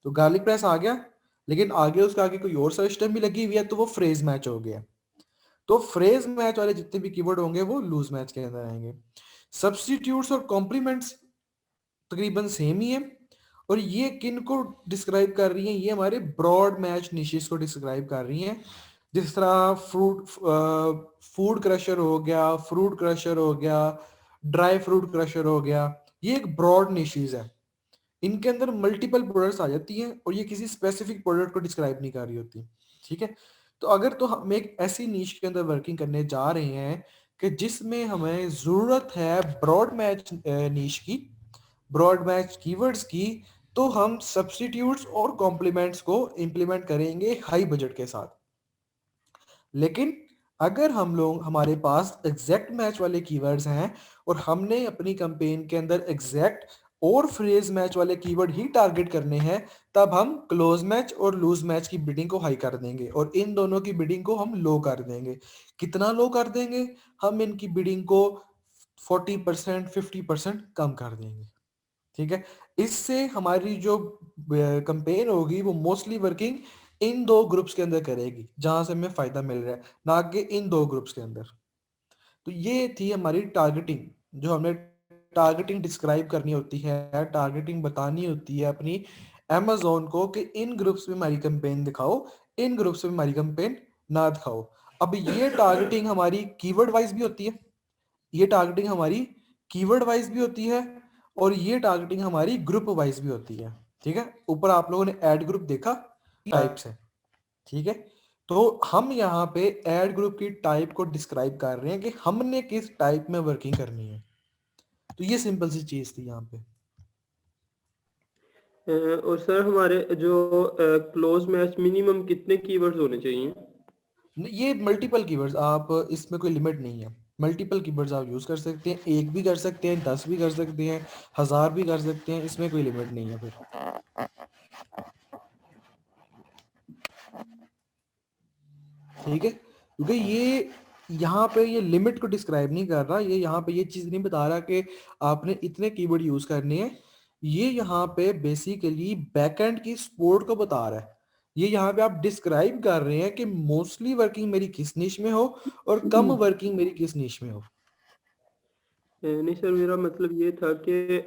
तो गार्लिक प्रेस आ गया, लेकिन आगे उसका आगे कोई और सिस्टम भी लगी हुई है तो वो फ्रेज मैच हो गया। तो फ्रेज मैच वाले जितने भी कीवर्ड होंगे वो लूज मैच के अंदर आएंगे। सब्स्टिट्यूट्स और कॉम्प्लीमेंट्स तकरीबन सेम ही है, और ये किन को डिस्क्राइब कर रही हैं, ये हमारे ब्रॉड मैच निशेस को डिस्क्राइब कर रही हैं। जिस तरह फूड क्रशर हो गया, फ्रूट क्रशर हो गया, ड्राई फ्रूट क्रशर हो गया, ये एक ब्रॉड निशेस है। इनके अंदर मल्टीपल प्रोडक्ट्स आ जाती हैं और ये किसी स्पेसिफिक प्रोडक्ट को डिस्क्राइब नहीं कर रही होती, ठीक है। तो अगर तो हम एक ऐसी नीश के अंदर वर्किंग करने जा रहे हैं कि जिसमें हमें जरूरत है ब्रॉड मैच नीश की, ब्रॉड मैच कीवर्ड्स की, तो हम सब्स्टिट्यूट्स और कॉम्प्लीमेंट्स को इंप्लीमेंट करेंगे हाई बजट के साथ। लेकिन अगर हम लोग, हमारे पास एग्जैक्ट मैच वाले कीवर्ड्स हैं और हमने अपनी कैंपेन के अंदर एग्जैक्ट और फ्रेज मैच वाले कीवर्ड ही टारगेट करने हैं, तब हम क्लोज मैच और लूज मैच की बिडिंग को हाई कर देंगे और इन दोनों की बिडिंग को हम लो कर देंगे। कितना लो कर देंगे? हम इनकी बिडिंग को 40% 50% कम कर देंगे, ठीक है। इससे हमारी जो कंपेन होगी वो मोस्टली वर्किंग इन 2 ग्रुप्स के अंदर करेगी जहां से हमें फायदा मिल रहा है, ना कि इन 2 ग्रुप्स के अंदर। तो ये थी हमारी टारगेटिंग, जो हमने टारगेटिंग डिस्क्राइब करनी होती है, टारगेटिंग बतानी होती है अपनी अमेजोन को कि इन ग्रुप्स में हमारी कंपेन दिखाओ, इन ग्रुप्स में हमारी कंपेन ना दिखाओ। अब ये टारगेटिंग हमारी कीवर्ड वाइज भी होती है, ये टारगेटिंग हमारी कीवर्ड वाइज भी होती है, और ये टारगेटिंग हमारी ग्रुप वाइज भी होती है, ठीक है। ऊपर आप लोगों ने ऐड ग्रुप देखा, टाइप्स है, ठीक है। तो हम यहाँ पे ऐड ग्रुप की टाइप को डिस्क्राइब कर रहे हैं कि हमने किस टाइप में वर्किंग करनी है। तो ये सिंपल सी चीज थी यहाँ पे। और सर हमारे जो क्लोज मैच मिनिमम कितने कीवर्ड्स होने चाहिए? ये मल्टीपल कीवर्ड्स, आप इसमें कोई लिमिट नहीं है। मल्टीपल कीवर्ड्स आप यूज कर सकते हैं, एक भी कर सकते हैं, 10 भी कर सकते हैं, 1000 भी कर सकते हैं, इसमें कोई लिमिट नहीं है फिर, ठीक है। क्योंकि ये यहाँ पे ये लिमिट को डिस्क्राइब नहीं कर रहा, ये यहाँ पे ये चीज नहीं बता रहा कि आपने इतने कीवर्ड यूज करने हैं। ये यहाँ पे बेसिकली बैकएंड की सपोर्ट को बता रहा है। ये यहाँ पे आप डिस्क्राइब कर रहे हैं कि मोस्टली वर्किंग मेरी किस निश में हो और कम वर्किंग मेरी किस निश में हो। नहीं सर, मेरा मतलब ये था कि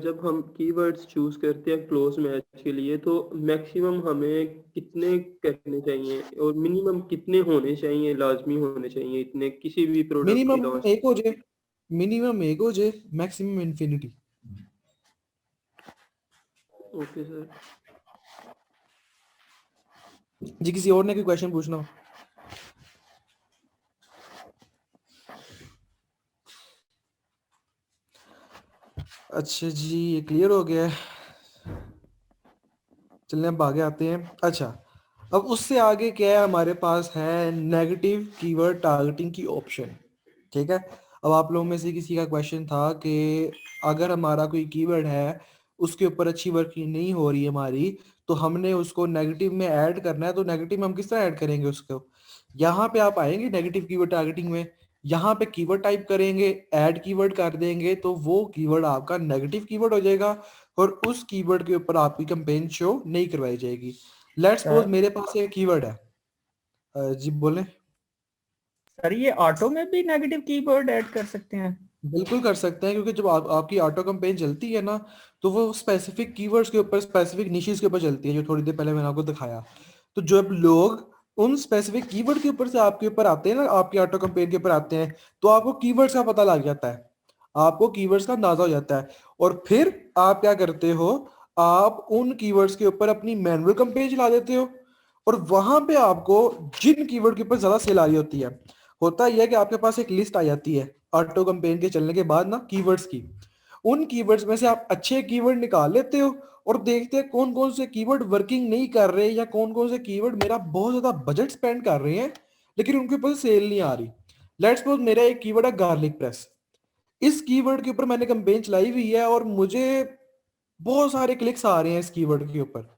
जब हम कीवर्ड्स चूज करते हैं क्लोज मैच के लिए तो मैक्सिमम हमें कितने करने चाहिए और मिनिमम कितने होने चाहिए, लाजमी होने चाहिए इतने किसी भी प्रोडक्ट के मिनिमम लॉन्च? एक हो जाए, मिनिमम एक हो जाए, मैक्सिमम इन्फिनिटी। Okay sir. जी किसी और ने कोई क्वेश्चन पूछना हो? अच्छा जी, ये क्लियर हो गया है। चलिए अब आगे आते हैं। अच्छा, अब उससे आगे क्या है, हमारे पास है नेगेटिव कीवर्ड टारगेटिंग की ऑप्शन, ठीक है। अब आप लोगों में से किसी का क्वेश्चन था कि अगर हमारा कोई कीवर्ड है उसके ऊपर अच्छी वर्किंग नहीं हो रही है हमारी, तो हमने उसको नेगेटिव में ऐड करना है, तो नेगेटिव में हम किस तरह ऐड करेंगे उसको? यहाँ पे आप आएंगे नेगेटिव कीवर्ड टारगेटिंग में, यहाँ पे कीवर्ड टाइप करेंगे, ऐड कीवर्ड कर देंगे, तो वो कीवर्ड आपका नेगेटिव कीवर्ड हो जाएगा और उस कीवर्ड के ऊपर आपकी कैंपेन शो नहीं करवाई जाएगी। लेट्स सपोज मेरे पास एक कीवर्ड है, जी बोले। सर ये ऑटो में भी नेगेटिव कीवर्ड ऐड कर सकते हैं? बिल्कुल कर सकते हैं, क्योंकि जब आपकी ऑटो कैंपेन चलती है ना, तो वो स्पेसिफिक कीवर्ड्स के ऊपर, स्पेसिफिक निशेस के ऊपर चलती है, जो थोड़ी देर पहले मैंने आपको दिखाया। तो जब लोग उन स्पेसिफिक कीवर्ड के ऊपर से आपके ऊपर आते हैं ना, आपकी ऑटो कैंपेन के ऊपर आते हैं, तो आपको कीवर्ड्स का पता लग जाता है, आपको कीवर्ड्स का अंदाजा हो जाता है। और फिर आप क्या करते हो, आप उन कीवर्ड्स के ऊपर अपनी मैनुअल कैंपेन चला देते हो, और वहां पे आपको जिन कीवर्ड के ऊपर ज्यादा सेल आ रही होती है, होता यह है कि आपके पास एक लिस्ट आ जाती है ऑटो कैंपेन के चलने के बाद ना, कीवर्ड्स की। उन कीवर्ड्स में से आप अच्छे कीवर्ड निकाल लेते हो और देखते हैं कौन कौन से कीवर्ड वर्किंग नहीं कर रहे, या कौन कौन से कीवर्ड मेरा बहुत ज्यादा बजट स्पेंड कर रहे हैं लेकिन उनके ऊपर सेल नहीं आ रही। लेट्स सपोज मेरा एक कीवर्ड है गार्लिक प्रेस। इस कीवर्ड के ऊपर मैंने कैंपेन चलाई हुई है और मुझे बहुत सारे क्लिक्स आ रहे हैं इस कीवर्ड के ऊपर।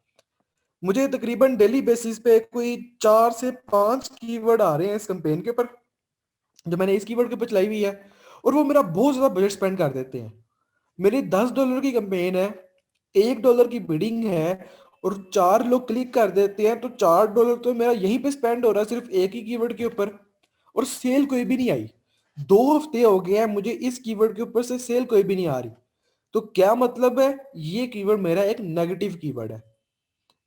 मुझे तकरीबन डेली बेसिस पे कोई 4 से 5 कीवर्ड आ रहे हैं इस कैंपेन के ऊपर, जो मैंने इस कीवर्ड के ऊपर चलाई हुई है, और वो मेरा बहुत ज्यादा बजट स्पेंड कर देते हैं। मेरी $10 की कैंपेन है, $1 की बिडिंग है, और 4 लोग क्लिक कर देते हैं, तो $4 तो मेरा यहीं पे स्पेंड हो रहा है सिर्फ एक ही कीवर्ड के ऊपर, और सेल कोई भी नहीं आई। 2 हफ्ते हो गए हैं मुझे इस कीवर्ड के ऊपर से सेल कोई भी नहीं आ रही। तो क्या मतलब है, ये कीवर्ड मेरा एक नेगेटिव कीवर्ड है,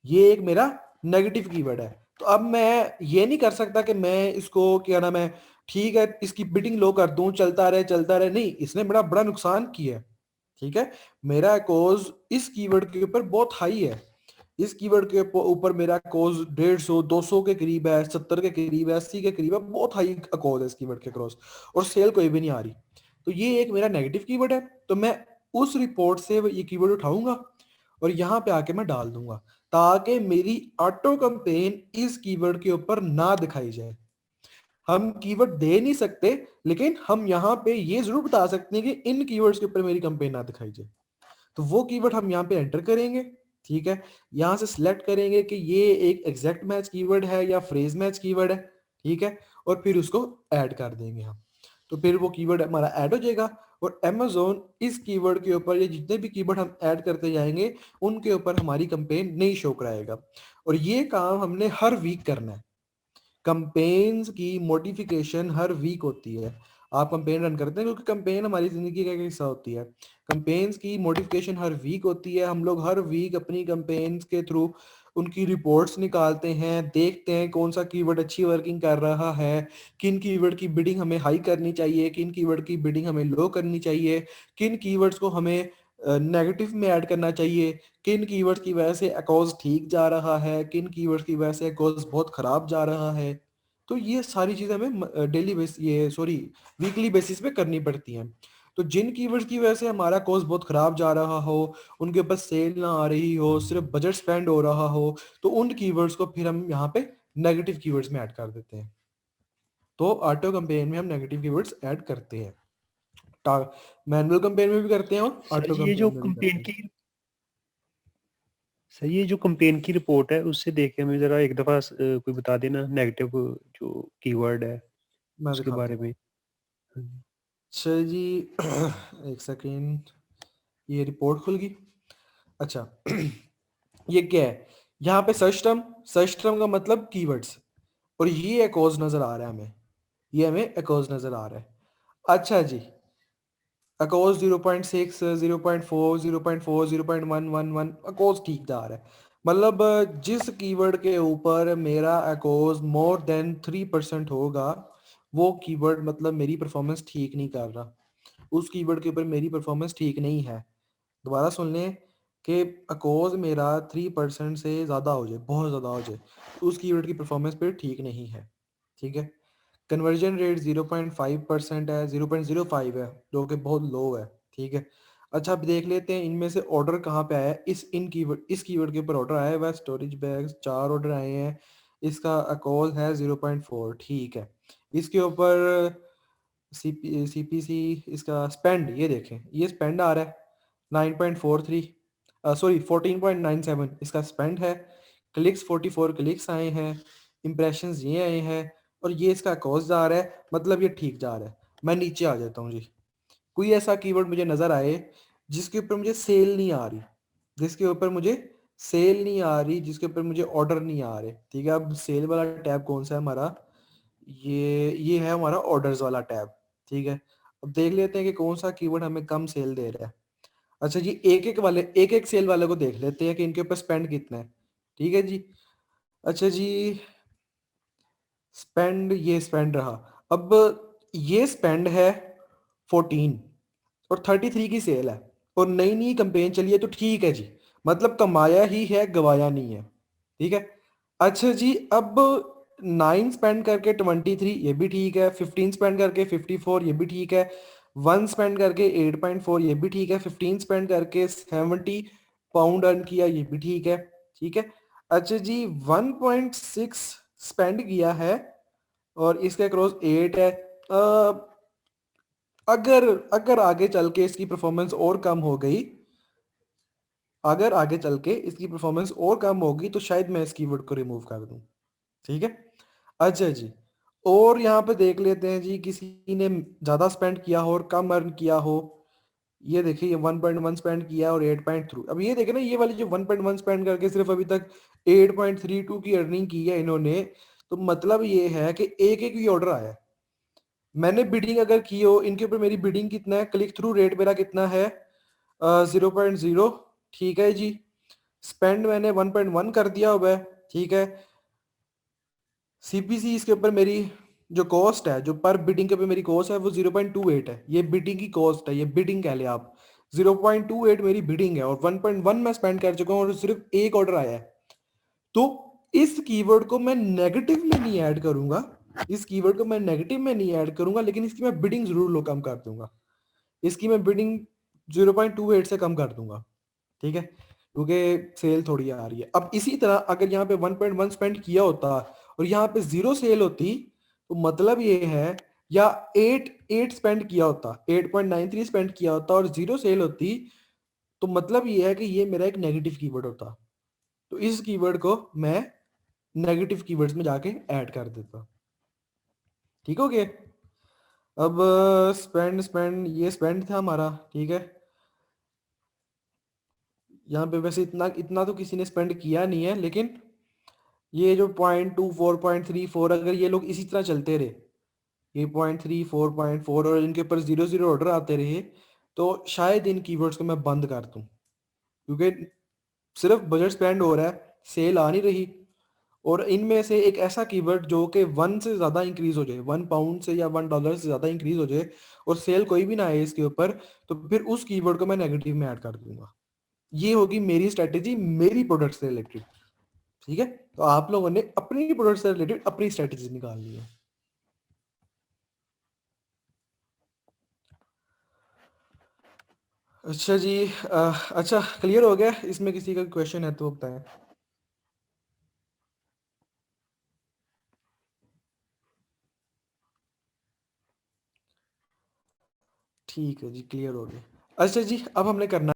ये एक मेरा नेगेटिव कीवर्ड है। तो अब मैं ये नहीं कर सकता कि मैं इसको क्या नाम है, ठीक है इसकी बिडिंग लो कर दूं, चलता रहे, नहीं, इसने बड़ा बड़ा नुकसान किया है। ठीक है, मेरा कॉज इस कीवर्ड के ऊपर बहुत हाई है, इस कीवर्ड के ऊपर मेरा कॉज 150 200 के करीब है, 70 के करीब है, 80 के करीब है, बहुत हाई कॉज है इस कीवर्ड के क्रॉस, और सेल कोई भी नहीं आ रही। तो ये एक मेरा नेगेटिव कीवर्ड है। तो मैं उस रिपोर्ट से ये कीवर्ड उठाऊंगा और यहाँ पे आके मैं डाल दूंगा, ताकि मेरी ऑटो कैंपेन इस कीवर्ड के ऊपर ना दिखाई जाए। हम कीवर्ड दे नहीं सकते, लेकिन हम यहाँ पे ये जरूर बता सकते हैं कि इन कीवर्ड्स के ऊपर मेरी कैंपेन ना दिखाई जाए। तो वो कीवर्ड हम यहाँ पे एंटर करेंगे। ठीक है, यहाँ से सिलेक्ट करेंगे कि ये एक एग्जैक्ट मैच कीवर्ड है या फ्रेज मैच कीवर्ड है। ठीक है, और फिर उसको ऐड कर देंगे हम। तो फिर वो कीवर्ड हमारा ऐड हो जाएगा, और Amazon इस कीवर्ड के ऊपर, ये जितने भी कीवर्ड हम ऐड करते जाएंगे उनके ऊपर हमारी कैंपेन नहीं शो कराएगा। और ये काम हमने हर वीक करना है। कंपेन्स की मॉडिफिकेशन हर वीक होती है। आप कंपेन रन करते हैं क्योंकि कंपेन हमारी जिंदगी का एक हिस्सा होती है। कंपेन्स की मॉडिफिकेशन हर वीक होती है। हम लोग हर वीक अपनी कंपेन्स के थ्रू उनकी रिपोर्ट्स निकालते हैं, देखते हैं कौन सा कीवर्ड अच्छी वर्किंग कर रहा है, किन कीवर्ड की बिडिंग हमें हाई करनी चाहिए, किन कीवर्ड की बिडिंग हमें लो करनी चाहिए, किन कीवर्ड्स को हमें नेगेटिव में ऐड करना चाहिए, किन कीवर्ड्स की वजह से अकॉज ठीक जा रहा है, किन कीवर्ड्स की वजह से अकॉज बहुत खराब जा रहा है। तो ये सारी चीजें हमें डेली बेस ये सॉरी वीकली बेसिस पे करनी पड़ती हैं। तो जिन कीवर्ड्स की वजह से हमारा कॉस्ट बहुत खराब जा रहा हो, उनके ऊपर सेल ना आ रही हो, सिर्फ बजट स्पेंड हो रहा हो, तो उन कीवर्ड्स को फिर हम यहाँ पे नेगेटिव कीवर्ड्स में ऐड कर देते हैं। तो ऑटो कैंपेन में हम नेगेटिव कीवर्ड्स ऐड करते हैं, मैनुअल कैंपेन में भी करते हैं और सर ऑटो ये जो कैंपेन में भी कंपेन करते हैं। की सर ये जो कंपेन की रिपोर्ट है उससे देख के हमें जरा एक दफा कोई बता देना नेगेटिव जो कीवर्ड है मैं उसके दिखाता बारे हूँ। में। हाँ जी। अच्छा जी एक सेकेंड, ये रिपोर्ट खुल गई। अच्छा ये क्या है, यहाँ पे सर्च टर्म का मतलब कीवर्ड्स, और ये एकॉज नजर आ रहा है हमें, ये हमें एकॉज नजर आ रहा है। अच्छा जी, एकॉज 0.6 0.4 0.4 0.111 एकॉज ठीक जा रहा है। मतलब जिस कीवर्ड के ऊपर मेरा एकॉज मोर देन 3% होगा, वो कीवर्ड मतलब मेरी परफॉर्मेंस ठीक नहीं कर रहा, उस कीवर्ड के ऊपर मेरी परफॉर्मेंस ठीक नहीं है। दोबारा सुन लें कि अकोज मेरा 3% से ज़्यादा हो जाए, बहुत ज़्यादा हो जाए, तो उस कीवर्ड की परफॉर्मेंस पे ठीक नहीं है। ठीक है, कन्वर्जन रेट 0.5% है, 0.05 है, जो कि बहुत लो है। ठीक है, अच्छा अब देख लेते हैं इनमें से ऑर्डर कहाँ पे आया है। इस कीवर्ड के ऊपर ऑर्डर आया हुआ है, स्टोरेज बैग्स 4 ऑर्डर आए हैं, इसका अकोज है 0.4। ठीक है, इसके ऊपर सीपीसी इसका स्पेंड, ये देखें ये स्पेंड आ रहा है 9.43, सॉरी 14.97 इसका स्पेंड है। क्लिक्स 44 क्लिक्स आए हैं, इंप्रेशंस ये आए हैं, और ये इसका कॉस्ट जा रहा है, मतलब ये ठीक जा रहा है। मैं नीचे आ जाता हूँ जी। कोई ऐसा कीवर्ड मुझे नजर आए जिसके ऊपर मुझे सेल नहीं आ रही, जिसके ऊपर मुझे सेल नहीं आ रही, जिसके ऊपर मुझे ऑर्डर नहीं आ रहे। ठीक है, अब सेल वाला टैब कौन सा है हमारा, ये है हमारा ऑर्डर्स वाला टैब, ठीक है। अब देख लेते हैं कि कौन सा कीवर्ड हमें कम सेल दे रहा है। अच्छा जी, एक एक सेल वाले को देख लेते हैं कि इनके ऊपर स्पेंड कितना है, ठीक है जी। अच्छा जी, स्पेंड, ये स्पेंड रहा। अब ये स्पेंड है 14 और 33 की सेल है और नई नई कंपेन चली है, तो ठीक है जी, मतलब कमाया ही है, गवाया नहीं है, ठीक है। अच्छा जी, अब 9 स्पेंड करके 23, ये भी ठीक है। 15 स्पेंड करके 54, ये भी ठीक है। 1 स्पेंड करके 8.4, ये भी ठीक है। 15 स्पेंड करके 70 पाउंड अर्न किया, ये भी ठीक है, ठीक है। अच्छा जी, 1.6 स्पेंड किया है और इसके क्रॉस 8 है। अगर अगर आगे चल के इसकी परफॉर्मेंस और कम हो गई, अगर आगे चल के इसकी परफॉर्मेंस और कम होगी तो शायद मैं इस कीवर्ड को रिमूव कर दूं, ठीक है। अच्छा जी, और यहाँ पे देख लेते हैं जी, किसी ने ज्यादा स्पेंड किया हो और कम अर्न किया हो। ये देखिए, ये 1.1 स्पेंड किया और 8.3। अब ये देखे ना, ये वाली जो 1.1 स्पेंड करके सिर्फ अभी तक 8.32 की अर्निंग की है इन्होंने, तो मतलब ये है कि एक एक ही ऑर्डर आया है। मैंने बिडिंग अगर की हो इनके ऊपर, मेरी बिडिंग कितना है, क्लिक थ्रू रेट मेरा कितना है, 0.0, ठीक है जी। स्पेंड मैंने 1.1 कर दिया हुआ है, ठीक है। सीपीसी इसके ऊपर मेरी जो कॉस्ट है, जो पर बिडिंग के ऊपर मेरी कॉस्ट है, वो 0.28 है। ये बिडिंग की कॉस्ट है, ये बिडिंग कह ले आप। 0.28 मेरी बिडिंग है और 1.1 मैं स्पेंड कर चुका हूँ और सिर्फ एक ऑर्डर आया है। तो इस कीवर्ड को मैं नेगेटिव में नहीं ऐड करूंगा, इस कीवर्ड को मैं नेगेटिव में नहीं ऐड करूंगा, लेकिन इसकी मैं बिडिंग जरूर लो कम कर दूंगा। इसकी मैं बिडिंग 0.28 से कम कर दूंगा, ठीक है, क्योंकि सेल थोड़ी आ रही है। अब इसी तरह अगर यहाँ पे 1.1 स्पेंड किया होता और यहाँ पे 0 सेल होती, तो मतलब ये है, या 8 स्पेंड किया होता, 8.93 स्पेंड किया होता और 0 सेल होती, तो मतलब ये है कि ये मेरा एक नेगेटिव कीवर्ड होता। तो इस कीवर्ड को मैं नेगेटिव कीवर्ड्स में जाके ऐड कर देता, ठीक हो गया। अब स्पेंड स्पेंड, ये स्पेंड था हमारा, ठीक है। यहाँ पे वैसे इतना इतना तो किसी ने स्पेंड किया नहीं है, लेकिन ये जो 0.24 0.34, अगर ये लोग इसी तरह चलते रहे, ये 0.34 0.4 और इनके ऊपर 0 ऑर्डर आते रहे, तो शायद इन कीवर्ड्स को मैं बंद कर दूं, क्योंकि सिर्फ बजट स्पेंड हो रहा है, सेल आ नहीं रही। और इनमें से एक ऐसा कीवर्ड जो कि 1 से ज़्यादा इंक्रीज हो जाए, 1 पाउंड से या $1 से ज़्यादा इंक्रीज हो जाए और सेल कोई भी ना आए इसके ऊपर, तो फिर उस कीवर्ड को मैं नेगेटिव में ऐड कर दूंगा। ये होगी मेरी स्ट्रेटेजी, मेरी प्रोडक्ट से रिलेटेड, ठीक है। तो आप लोगों ने अपनी प्रोडक्ट से रिलेटेड अपनी स्ट्रेटेजी निकालनी है। अच्छा जी, अच्छा क्लियर हो गया। इसमें किसी का क्वेश्चन है तो बताएं। ठीक है जी, क्लियर हो गया। अच्छा जी, अब हमने करना